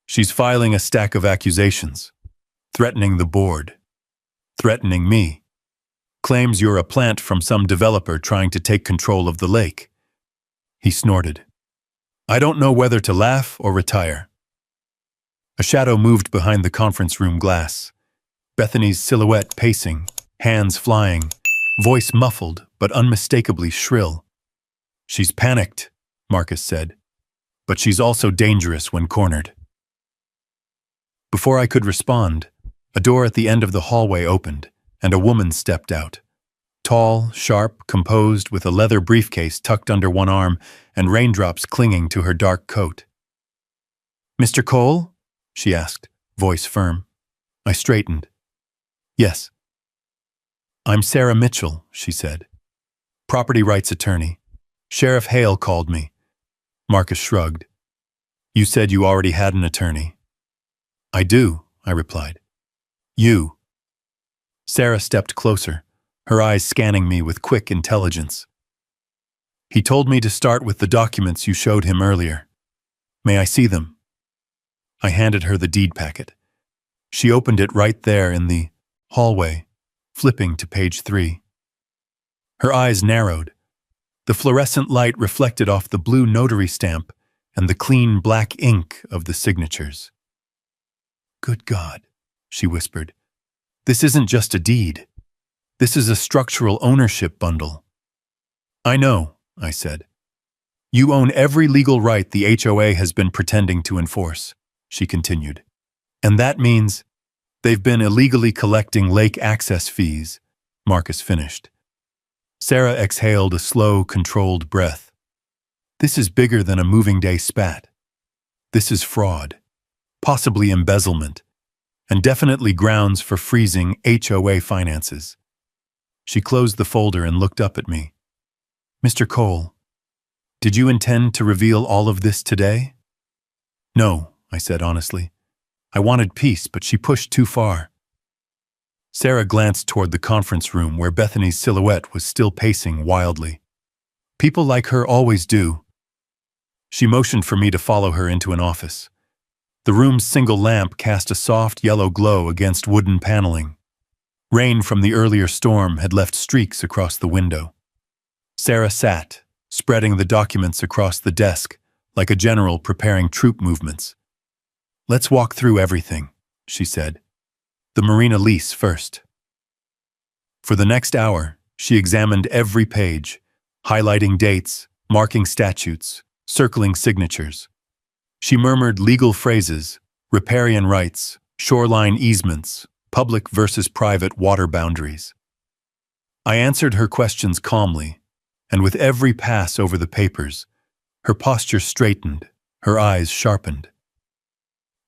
She's filing a stack of accusations, threatening the board, threatening me. Claims you're a plant from some developer trying to take control of the lake. He snorted. I don't know whether to laugh or retire. A shadow moved behind the conference room glass. Bethany's silhouette pacing, hands flying, voice muffled but unmistakably shrill. She's panicked, Marcus said, but she's also dangerous when cornered. Before I could respond, a door at the end of the hallway opened, and a woman stepped out. Tall, sharp, composed, with a leather briefcase tucked under one arm and raindrops clinging to her dark coat. Mr. Cole? She asked, voice firm. I straightened. Yes. I'm Sarah Mitchell, she said. Property rights attorney. Sheriff Hale called me. Marcus shrugged. You said you already had an attorney. I do, I replied. You. Sarah stepped closer, her eyes scanning me with quick intelligence. He told me to start with the documents you showed him earlier. May I see them? I handed her the deed packet. She opened it right there in the hallway, flipping to page 3. Her eyes narrowed. The fluorescent light reflected off the blue notary stamp and the clean black ink of the signatures. Good God, she whispered. This isn't just a deed. This is a structural ownership bundle. I know, I said. You own every legal right the HOA has been pretending to enforce, she continued. And that means they've been illegally collecting lake access fees, Marcus finished. Sarah exhaled a slow, controlled breath. This is bigger than a moving day spat. This is fraud, possibly embezzlement, and definitely grounds for freezing HOA finances. She closed the folder and looked up at me. Mr. Cole, did you intend to reveal all of this today? No, I said honestly. I wanted peace, but she pushed too far. Sarah glanced toward the conference room where Bethany's silhouette was still pacing wildly. People like her always do. She motioned for me to follow her into an office. The room's single lamp cast a soft yellow glow against wooden paneling. Rain from the earlier storm had left streaks across the window. Sarah sat, spreading the documents across the desk like a general preparing troop movements. Let's walk through everything, she said. The marina lease first. For the next hour, she examined every page, highlighting dates, marking statutes, circling signatures. She murmured legal phrases, riparian rights, shoreline easements, public versus private water boundaries. I answered her questions calmly, and with every pass over the papers, her posture straightened, her eyes sharpened.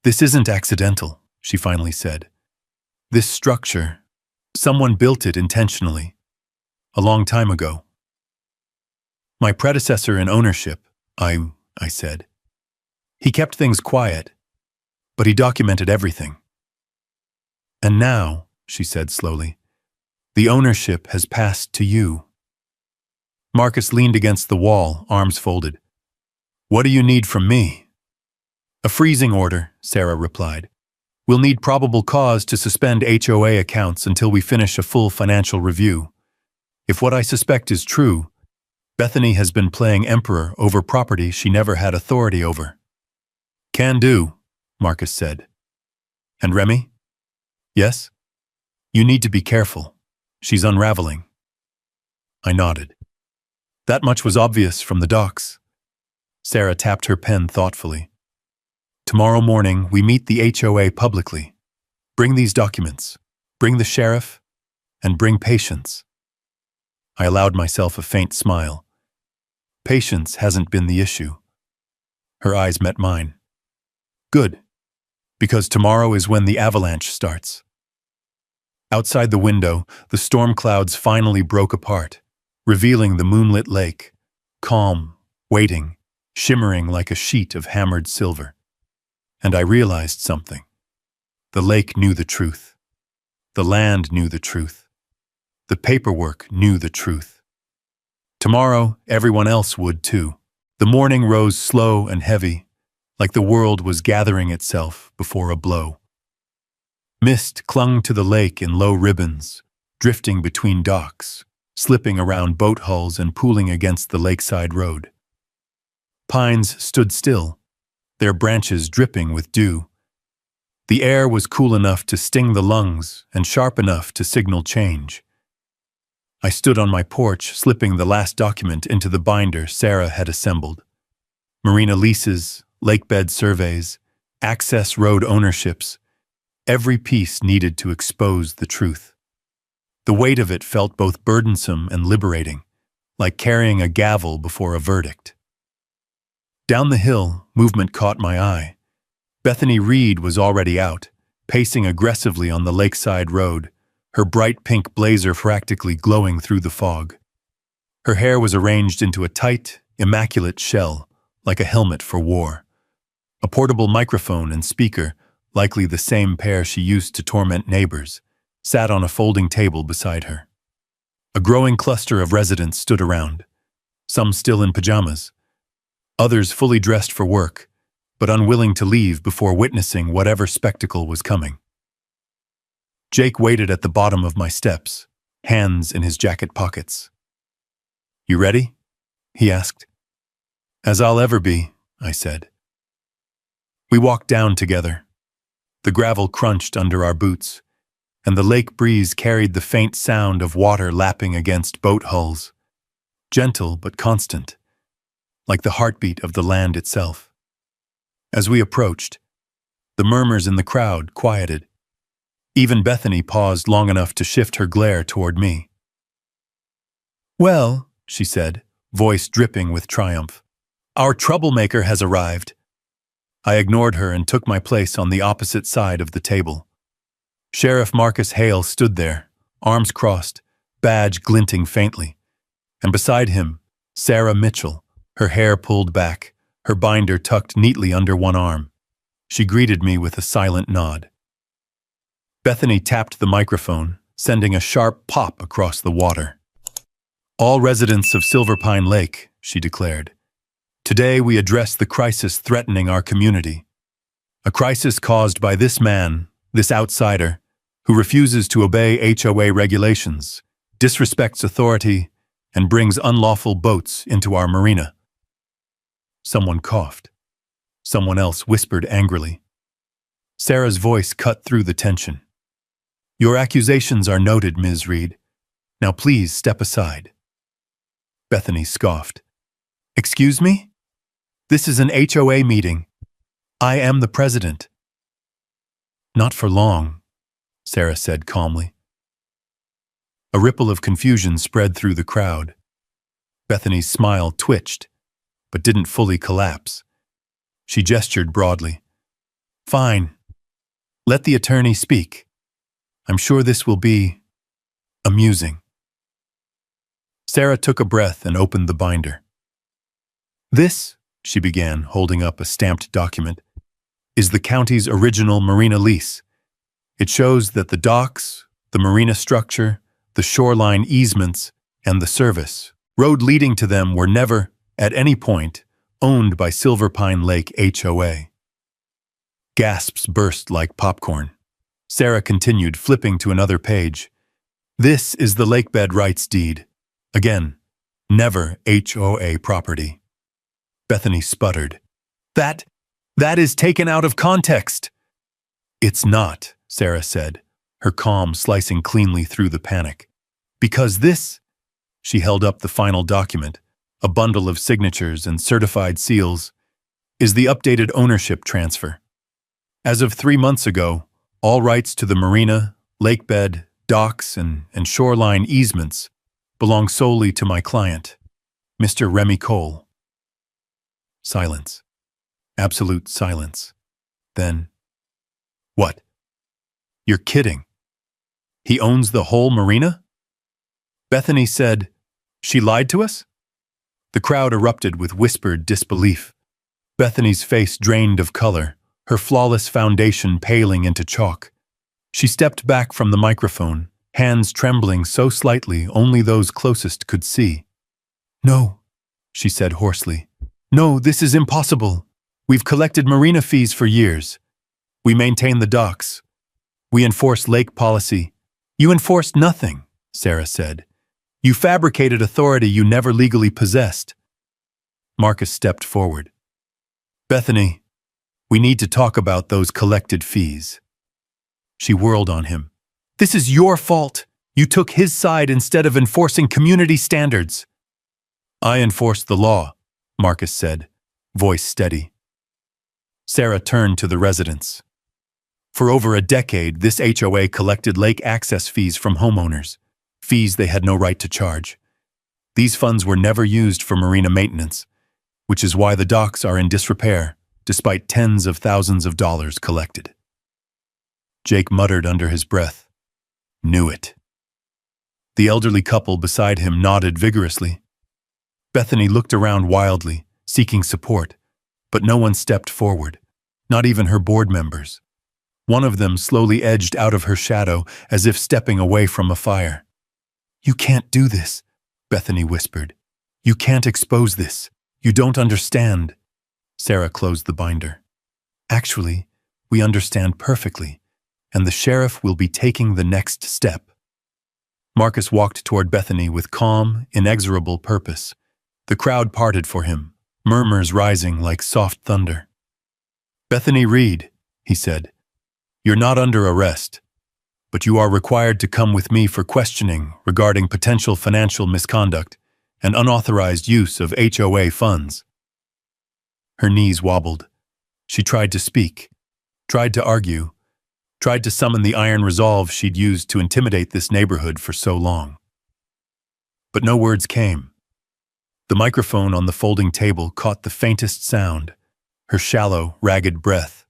This isn't accidental, she finally said. This structure, someone built it intentionally, a long time ago. My predecessor in ownership, I said. He kept things quiet, but he documented everything. And now, she said slowly, the ownership has passed to you. Marcus leaned against the wall, arms folded. What do you need from me? A freezing order, Sarah replied. We'll need probable cause to suspend HOA accounts until we finish a full financial review. If what I suspect is true, Bethany has been playing emperor over property she never had authority over. Can do, Marcus said. And Remy? Yes? You need to be careful. She's unraveling. I nodded. That much was obvious from the docs. Sarah tapped her pen thoughtfully. Tomorrow morning, we meet the HOA publicly. Bring these documents, bring the sheriff, and bring patience. I allowed myself a faint smile. Patience hasn't been the issue. Her eyes met mine. Good, because tomorrow is when the avalanche starts. Outside the window, the storm clouds finally broke apart, revealing the moonlit lake, calm, waiting, shimmering like a sheet of hammered silver. And I realized something. The lake knew the truth. The land knew the truth. The paperwork knew the truth. Tomorrow, everyone else would too. The morning rose slow and heavy, like the world was gathering itself before a blow. Mist clung to the lake in low ribbons, drifting between docks, slipping around boat hulls and pooling against the lakeside road. Pines stood still, their branches dripping with dew. The air was cool enough to sting the lungs and sharp enough to signal change. I stood on my porch, slipping the last document into the binder Sarah had assembled. Marina leases, lakebed surveys, access road ownerships, every piece needed to expose the truth. The weight of it felt both burdensome and liberating, like carrying a gavel before a verdict. Down the hill, movement caught my eye. Bethany Reed was already out, pacing aggressively on the lakeside road, her bright pink blazer practically glowing through the fog. Her hair was arranged into a tight, immaculate shell, like a helmet for war. A portable microphone and speaker, likely the same pair she used to torment neighbors, sat on a folding table beside her. A growing cluster of residents stood around, some still in pajamas, others fully dressed for work, but unwilling to leave before witnessing whatever spectacle was coming. Jake waited at the bottom of my steps, hands in his jacket pockets. You ready? He asked. As I'll ever be, I said. We walked down together. The gravel crunched under our boots, and the lake breeze carried the faint sound of water lapping against boat hulls. Gentle but constant. like the heartbeat of the land itself. As we approached, the murmurs in the crowd quieted. Even Bethany paused long enough to shift her glare toward me. "Well," she said, voice dripping with triumph, "our troublemaker has arrived." I ignored her and took my place on the opposite side of the table. Sheriff Marcus Hale stood there, arms crossed, badge glinting faintly, and beside him, Sarah Mitchell, her hair pulled back, her binder tucked neatly under one arm. She greeted me with a silent nod. Bethany tapped the microphone, sending a sharp pop across the water. "All residents of Silver Pine Lake," she declared. "Today we address the crisis threatening our community. A crisis caused by this man, this outsider, who refuses to obey HOA regulations, disrespects authority, and brings unlawful boats into our marina." Someone coughed. Someone else whispered angrily. Sarah's voice cut through the tension. "Your accusations are noted, Ms. Reed. Now please step aside." Bethany scoffed. "Excuse me? This is an HOA meeting. I am the president." "Not for long," Sarah said calmly. A ripple of confusion spread through the crowd. Bethany's smile twitched, but didn't fully collapse. She gestured broadly. "Fine. Let the attorney speak. I'm sure this will be amusing." Sarah took a breath and opened the binder. "This," she began, holding up a stamped document, "is the county's original marina lease. It shows that the docks, the marina structure, the shoreline easements, and the service, road leading to them were never, at any point, owned by Silver Pine Lake HOA." Gasps burst like popcorn. Sarah continued, flipping to another page. "This is the lakebed rights deed. Again, never HOA property." Bethany sputtered. That is taken out of context." "It's not," Sarah said, her calm slicing cleanly through the panic. "Because this," she held up the final document, a bundle of signatures and certified seals, "is the updated ownership transfer. As of 3 months ago, all rights to the marina, lakebed, docks, and shoreline easements belong solely to my client, Mr. Remy Cole." Silence. Absolute silence. Then, "What? You're kidding. He owns the whole marina?" Bethany said, "She lied to us?" The crowd erupted with whispered disbelief. Bethany's face drained of color, her flawless foundation paling into chalk. She stepped back from the microphone, hands trembling so slightly only those closest could see. "No," she said hoarsely. "No, this is impossible. We've collected marina fees for years. We maintain the docks. We enforce lake policy." "You enforced nothing," Sarah said. "You fabricated authority you never legally possessed." Marcus stepped forward. "Bethany, we need to talk about those collected fees." She whirled on him. "This is your fault. You took his side instead of enforcing community standards." "I enforced the law," Marcus said, voice steady. Sarah turned to the residents. For over a decade, this HOA collected lake access fees from homeowners, fees they had no right to charge. These funds were never used for marina maintenance, which is why the docks are in disrepair, despite tens of thousands of dollars collected. Jake muttered under his breath, "Knew it." The elderly couple beside him nodded vigorously. Bethany looked around wildly, seeking support, but no one stepped forward, not even her board members. One of them slowly edged out of her shadow as if stepping away from a fire. "You can't do this," Bethany whispered. "You can't expose this. You don't understand." Sarah closed the binder. "Actually, we understand perfectly, and the sheriff will be taking the next step." Marcus walked toward Bethany with calm, inexorable purpose. The crowd parted for him, murmurs rising like soft thunder. "Bethany Reed," he said, "you're not under arrest, but you are required to come with me for questioning regarding potential financial misconduct and unauthorized use of HOA funds." Her knees wobbled. She tried to speak, tried to argue, tried to summon the iron resolve she'd used to intimidate this neighborhood for so long. But no words came. The microphone on the folding table caught the faintest sound, her shallow, ragged breath,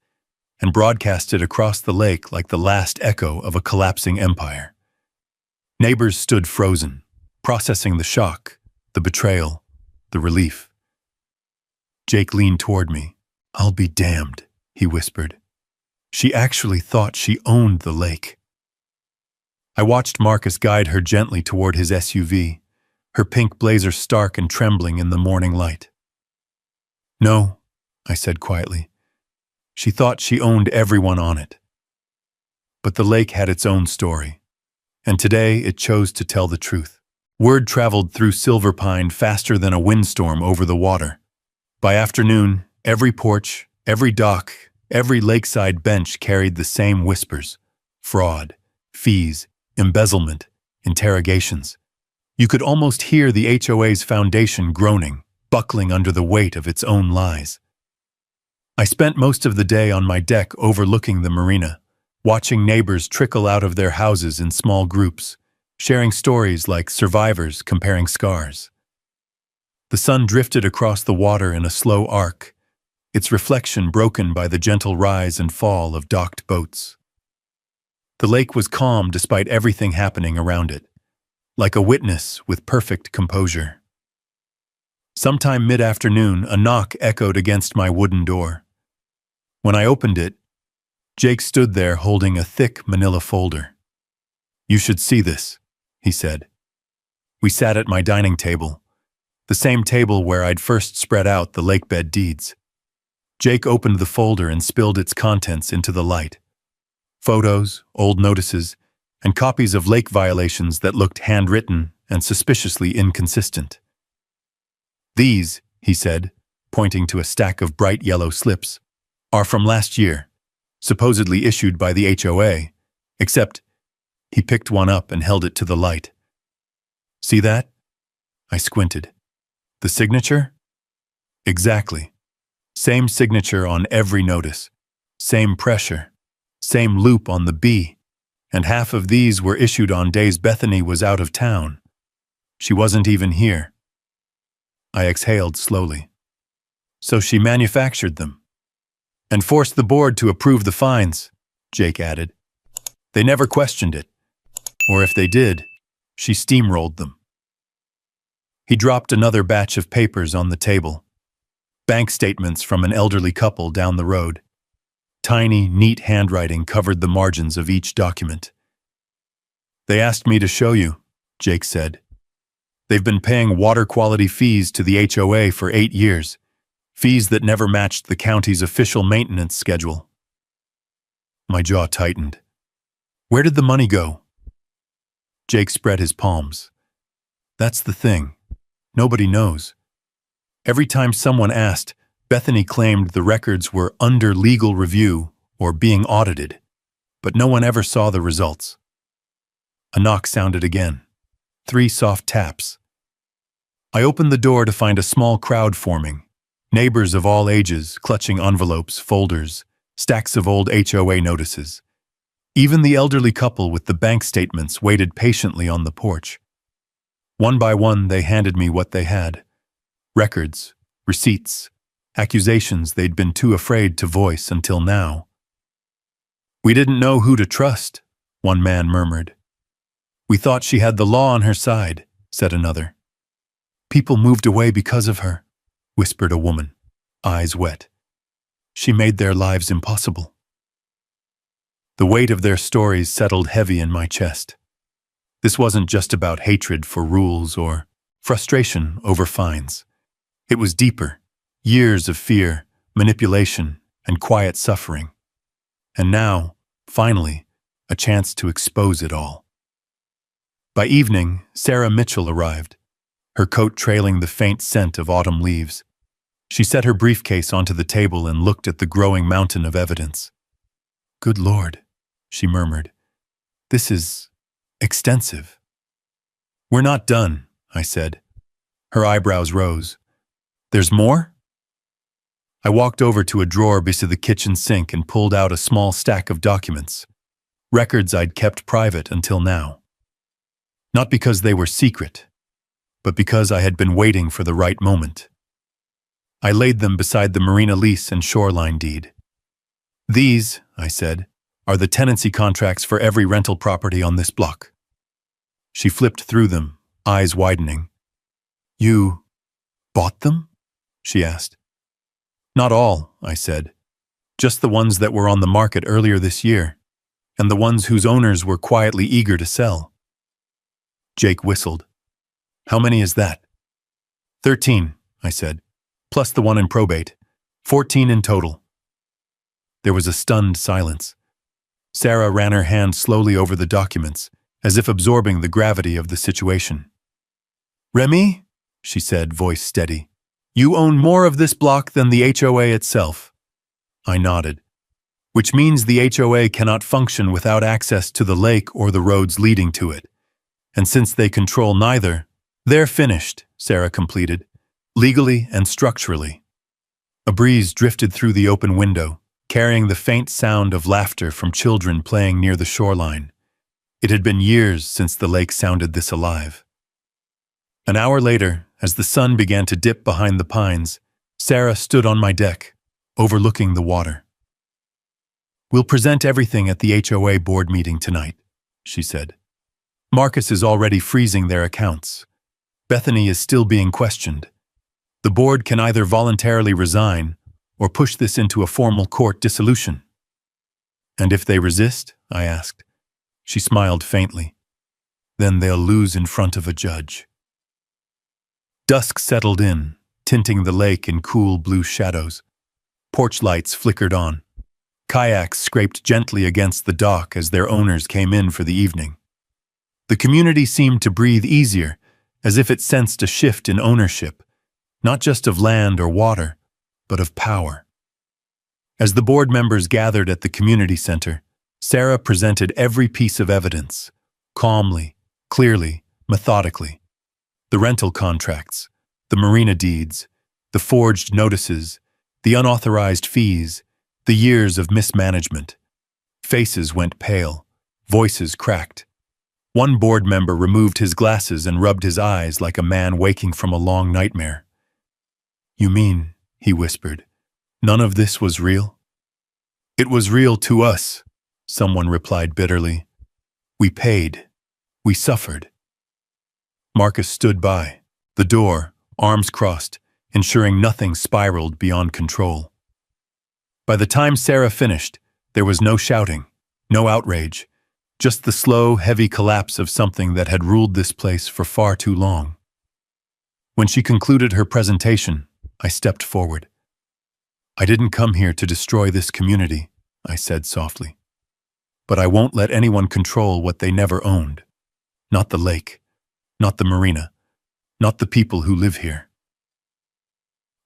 and broadcasted across the lake like the last echo of a collapsing empire. Neighbors stood frozen, processing the shock, the betrayal, the relief. Jake leaned toward me. "I'll be damned," he whispered. She actually thought she owned the lake. I watched Marcus guide her gently toward his SUV, her pink blazer stark and trembling in the morning light. "No," I said quietly. She thought she owned everyone on it. But the lake had its own story, and today it chose to tell the truth. Word traveled through Silver Pine faster than a windstorm over the water. By afternoon, every porch, every dock, every lakeside bench carried the same whispers: fraud, fees, embezzlement, interrogations. You could almost hear the HOA's foundation groaning, buckling under the weight of its own lies. I spent most of the day on my deck overlooking the marina, watching neighbors trickle out of their houses in small groups, sharing stories like survivors comparing scars. The sun drifted across the water in a slow arc, its reflection broken by the gentle rise and fall of docked boats. The lake was calm despite everything happening around it, like a witness with perfect composure. Sometime mid-afternoon, a knock echoed against my wooden door. When I opened it, Jake stood there holding a thick manila folder. "You should see this," he said. We sat at my dining table, the same table where I'd first spread out the lakebed deeds. Jake opened the folder and spilled its contents into the light. Photos, old notices, and copies of lake violations that looked handwritten and suspiciously inconsistent. "These," he said, pointing to a stack of bright yellow slips, "are from last year, supposedly issued by the HOA, except—" He picked one up and held it to the light. "See that?" I squinted. "The signature?" "Exactly. Same signature on every notice, same pressure, same loop on the B, and half of these were issued on days Bethany was out of town. She wasn't even here." I exhaled slowly. "So she manufactured them. And forced the board to approve the fines," Jake added. "They never questioned it. Or if they did, she steamrolled them." He dropped another batch of papers on the table. Bank statements from an elderly couple down the road. Tiny, neat handwriting covered the margins of each document. "They asked me to show you," Jake said. "They've been paying water quality fees to the HOA for 8 years. Fees that never matched the county's official maintenance schedule." My jaw tightened. "Where did the money go?" Jake spread his palms. "That's the thing. Nobody knows. Every time someone asked, Bethany claimed the records were under legal review or being audited, but no one ever saw the results." A knock sounded again. 3 soft taps. I opened the door to find a small crowd forming. Neighbors of all ages clutching envelopes, folders, stacks of old HOA notices. Even the elderly couple with the bank statements waited patiently on the porch. One by one, they handed me what they had. Records, receipts, accusations they'd been too afraid to voice until now. "We didn't know who to trust," one man murmured. "We thought she had the law on her side," said another. "People moved away because of her," whispered a woman, eyes wet. "She made their lives impossible." The weight of their stories settled heavy in my chest. This wasn't just about hatred for rules or frustration over fines. It was deeper, years of fear, manipulation, and quiet suffering. And now, finally, a chance to expose it all. By evening, Sarah Mitchell arrived, her coat trailing the faint scent of autumn leaves. She set her briefcase onto the table and looked at the growing mountain of evidence. "Good Lord," she murmured. "This is extensive." "We're not done," I said. Her eyebrows rose. "There's more?" I walked over to a drawer beside the kitchen sink and pulled out a small stack of documents, records I'd kept private until now. Not because they were secret, but because I had been waiting for the right moment. I laid them beside the marina lease and shoreline deed. "These," I said, "are the tenancy contracts for every rental property on this block." She flipped through them, eyes widening. "You bought them?" she asked. "Not all," I said. "Just the ones that were on the market earlier this year, and the ones whose owners were quietly eager to sell." Jake whistled. "How many is that?" 13, I said, "plus the one in probate. 14 in total." There was a stunned silence. Sarah ran her hand slowly over the documents, as if absorbing the gravity of the situation. "Remy," she said, voice steady, "you own more of this block than the HOA itself." I nodded. "Which means the HOA cannot function without access to the lake or the roads leading to it. And since they control neither, they're finished," Sarah completed, "legally and structurally." A breeze drifted through the open window, carrying the faint sound of laughter from children playing near the shoreline. It had been years since the lake sounded this alive. An hour later, as the sun began to dip behind the pines, Sarah stood on my deck, overlooking the water. "We'll present everything at the HOA board meeting tonight," she said. "Marcus is already freezing their accounts. Bethany is still being questioned. The board can either voluntarily resign or push this into a formal court dissolution." "And if they resist?" I asked. She smiled faintly. "Then they'll lose in front of a judge." Dusk settled in, tinting the lake in cool blue shadows. Porch lights flickered on. Kayaks scraped gently against the dock as their owners came in for the evening. The community seemed to breathe easier, as if it sensed a shift in ownership, not just of land or water, but of power. As the board members gathered at the community center, Sarah presented every piece of evidence, calmly, clearly, methodically. The rental contracts, the marina deeds, the forged notices, the unauthorized fees, the years of mismanagement. Faces went pale, voices cracked. One board member removed his glasses and rubbed his eyes like a man waking from a long nightmare. "You mean," he whispered, "none of this was real?" "It was real to us," someone replied bitterly. "We paid. We suffered." Marcus stood by, the door, arms crossed, ensuring nothing spiraled beyond control. By the time Sarah finished, there was no shouting, no outrage, just the slow, heavy collapse of something that had ruled this place for far too long. When she concluded her presentation, I stepped forward. "I didn't come here to destroy this community," I said softly. "But I won't let anyone control what they never owned. Not the lake, not the marina, not the people who live here."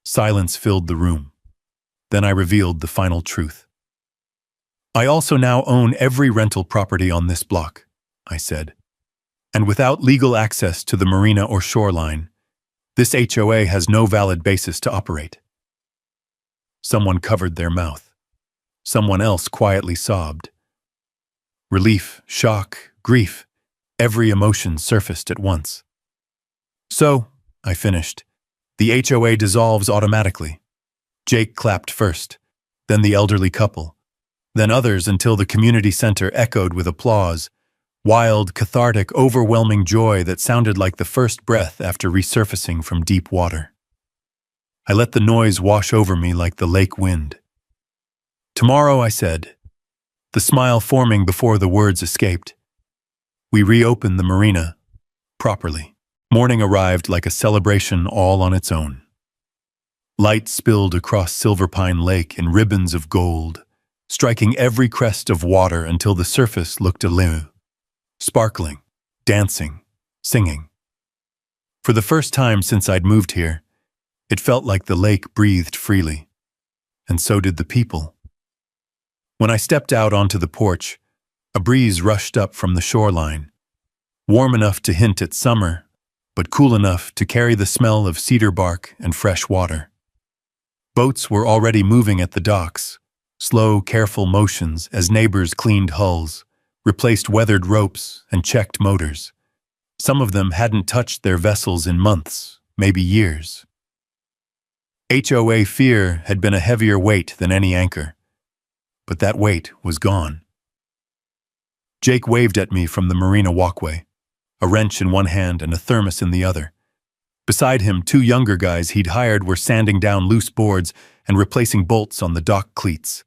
Silence filled the room. Then I revealed the final truth. "I also now own every rental property on this block," I said. "And without legal access to the marina or shoreline, this HOA has no valid basis to operate." Someone covered their mouth. Someone else quietly sobbed. Relief, shock, grief, every emotion surfaced at once. "So," I finished, "the HOA dissolves automatically." Jake clapped first, then the elderly couple, then others until the community center echoed with applause, wild, cathartic, overwhelming joy that sounded like the first breath after resurfacing from deep water. I let the noise wash over me like the lake wind. "Tomorrow," I said, the smile forming before the words escaped, "we reopen the marina properly." Morning arrived like a celebration all on its own. Light spilled across Silverpine Lake in ribbons of gold, striking every crest of water until the surface looked alive, sparkling, dancing, singing. For the first time since I'd moved here, it felt like the lake breathed freely, and so did the people. When I stepped out onto the porch, a breeze rushed up from the shoreline, warm enough to hint at summer, but cool enough to carry the smell of cedar bark and fresh water. Boats were already moving at the docks, slow, careful motions as neighbors cleaned hulls, replaced weathered ropes, and checked motors. Some of them hadn't touched their vessels in months, maybe years. HOA fear had been a heavier weight than any anchor, but that weight was gone. Jake waved at me from the marina walkway, a wrench in one hand and a thermos in the other. Beside him, two younger guys he'd hired were sanding down loose boards and replacing bolts on the dock cleats.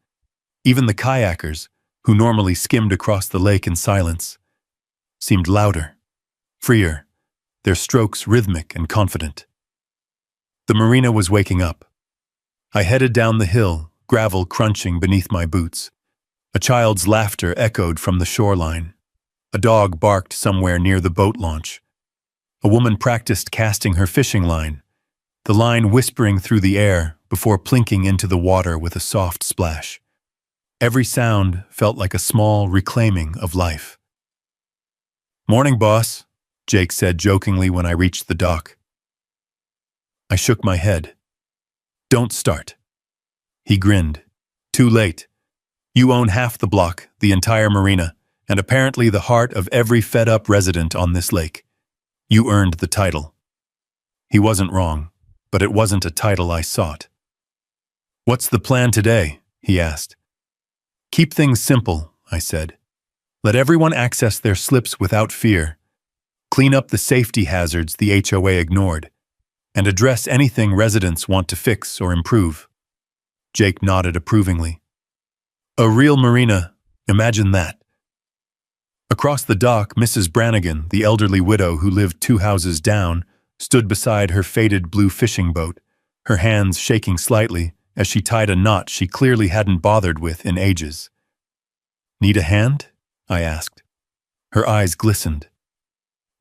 Even the kayakers, who normally skimmed across the lake in silence, seemed louder, freer, their strokes rhythmic and confident. The marina was waking up. I headed down the hill, gravel crunching beneath my boots. A child's laughter echoed from the shoreline. A dog barked somewhere near the boat launch. A woman practiced casting her fishing line, the line whispering through the air before plinking into the water with a soft splash. Every sound felt like a small reclaiming of life. "Morning, boss," Jake said jokingly when I reached the dock. I shook my head. "Don't start." He grinned. "Too late. You own half the block, the entire marina, and apparently the heart of every fed-up resident on this lake. You earned the title." He wasn't wrong, but it wasn't a title I sought. "What's the plan today?" he asked. "Keep things simple," I said. "Let everyone access their slips without fear. Clean up the safety hazards the HOA ignored, and address anything residents want to fix or improve." Jake nodded approvingly. "A real marina, imagine that." Across the dock, Mrs. Brannigan, the elderly widow who lived 2 houses down, stood beside her faded blue fishing boat, her hands shaking slightly as she tied a knot she clearly hadn't bothered with in ages. "Need a hand?" I asked. Her eyes glistened.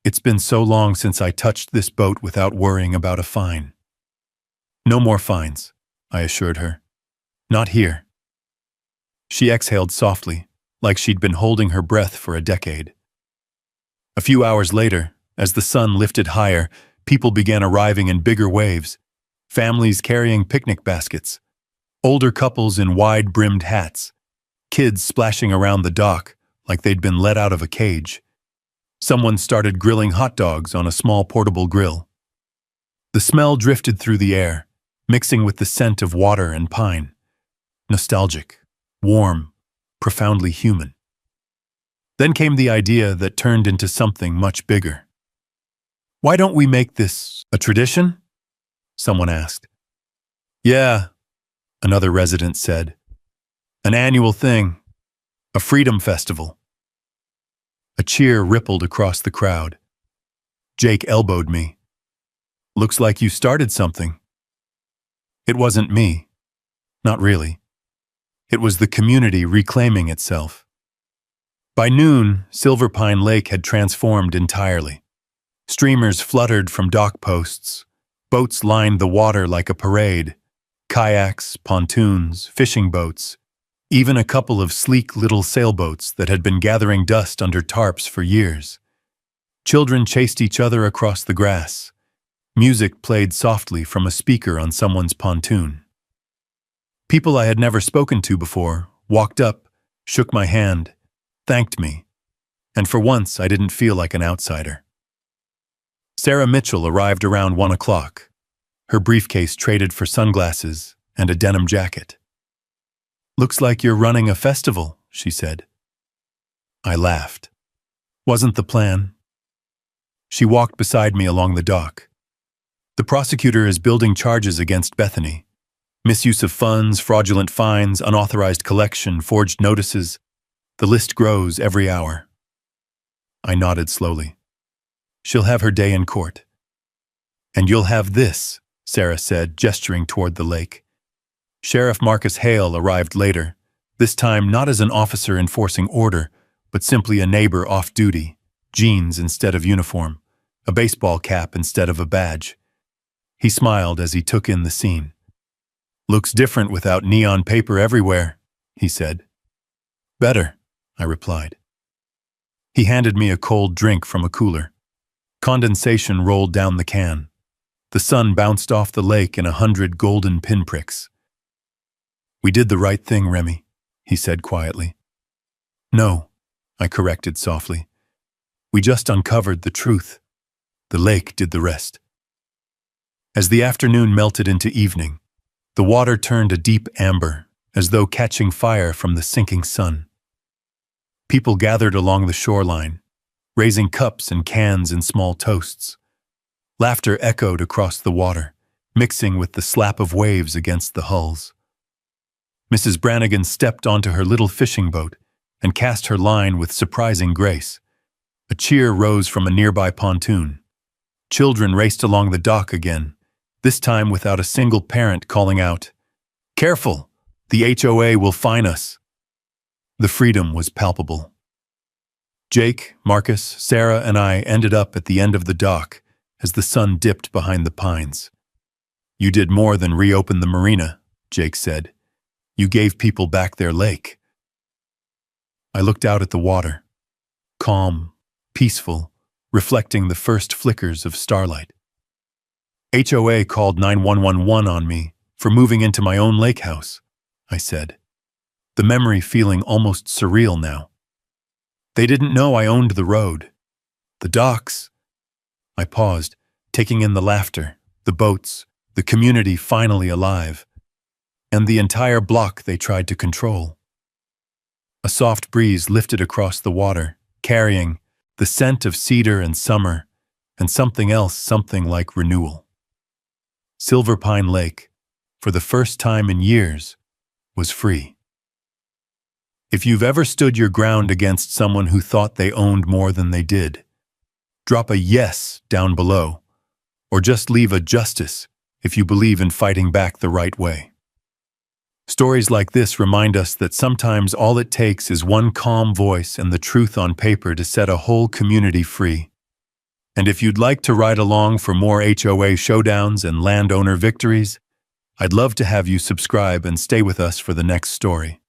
"It's been so long since I touched this boat without worrying about a fine." "No more fines," I assured her. "Not here." She exhaled softly, like she'd been holding her breath for a decade. A few hours later, as the sun lifted higher, people began arriving in bigger waves, families carrying picnic baskets, older couples in wide-brimmed hats, kids splashing around the dock like they'd been let out of a cage. Someone started grilling hot dogs on a small portable grill. The smell drifted through the air, mixing with the scent of water and pine. Nostalgic, warm, profoundly human. Then came the idea that turned into something much bigger. "Why don't we make this a tradition?" someone asked. "Yeah," another resident said. "An annual thing. A freedom festival." A cheer rippled across the crowd. Jake elbowed me. "Looks like you started something." It wasn't me. Not really. It was the community reclaiming itself. By noon, Silver Pine Lake had transformed entirely. Streamers fluttered from dock posts. Boats lined the water like a parade. Kayaks, pontoons, fishing boats, even a couple of sleek little sailboats that had been gathering dust under tarps for years. Children chased each other across the grass. Music played softly from a speaker on someone's pontoon. People I had never spoken to before walked up, shook my hand, thanked me, and for once I didn't feel like an outsider. Sarah Mitchell arrived around 1 o'clock, her briefcase traded for sunglasses and a denim jacket. "Looks like you're running a festival," she said. I laughed. "Wasn't the plan." She walked beside me along the dock. "The prosecutor is building charges against Bethany. Misuse of funds, fraudulent fines, unauthorized collection, forged notices. The list grows every hour." I nodded slowly. "She'll have her day in court." "And you'll have this," Sarah said, gesturing toward the lake. Sheriff Marcus Hale arrived later, this time not as an officer enforcing order, but simply a neighbor off duty, jeans instead of uniform, a baseball cap instead of a badge. He smiled as he took in the scene. "Looks different without neon paper everywhere," he said. "Better," I replied. He handed me a cold drink from a cooler. Condensation rolled down the can. The sun bounced off the lake in 100 golden pinpricks. We did the right thing, Remy, he said quietly. No, I corrected softly. We just uncovered the truth. The lake did the rest. As the afternoon melted into evening, the water turned a deep amber, as though catching fire from the sinking sun. People gathered along the shoreline, raising cups and cans in small toasts. Laughter echoed across the water, mixing with the slap of waves against the hulls. Mrs. Brannigan stepped onto her little fishing boat and cast her line with surprising grace. A cheer rose from a nearby pontoon. Children raced along the dock again, this time without a single parent calling out, "Careful! The HOA will fine us." The freedom was palpable. Jake, Marcus, Sarah, and I ended up at the end of the dock as the sun dipped behind the pines. "You did more than reopen the marina," Jake said. "You gave people back their lake." I looked out at the water, calm, peaceful, reflecting the first flickers of starlight. HOA called 911 on me for moving into my own lake house, I said, the memory feeling almost surreal now. They didn't know I owned the road, the docks. I paused, taking in the laughter, the boats, the community finally alive, and the entire block they tried to control. A soft breeze lifted across the water, carrying the scent of cedar and summer, and something else, something like renewal. Silver Pine Lake, for the first time in years, was free. If you've ever stood your ground against someone who thought they owned more than they did, drop a yes down below, or just leave a justice if you believe in fighting back the right way. Stories like this remind us that sometimes all it takes is one calm voice and the truth on paper to set a whole community free. And if you'd like to ride along for more HOA showdowns and landowner victories, I'd love to have you subscribe and stay with us for the next story.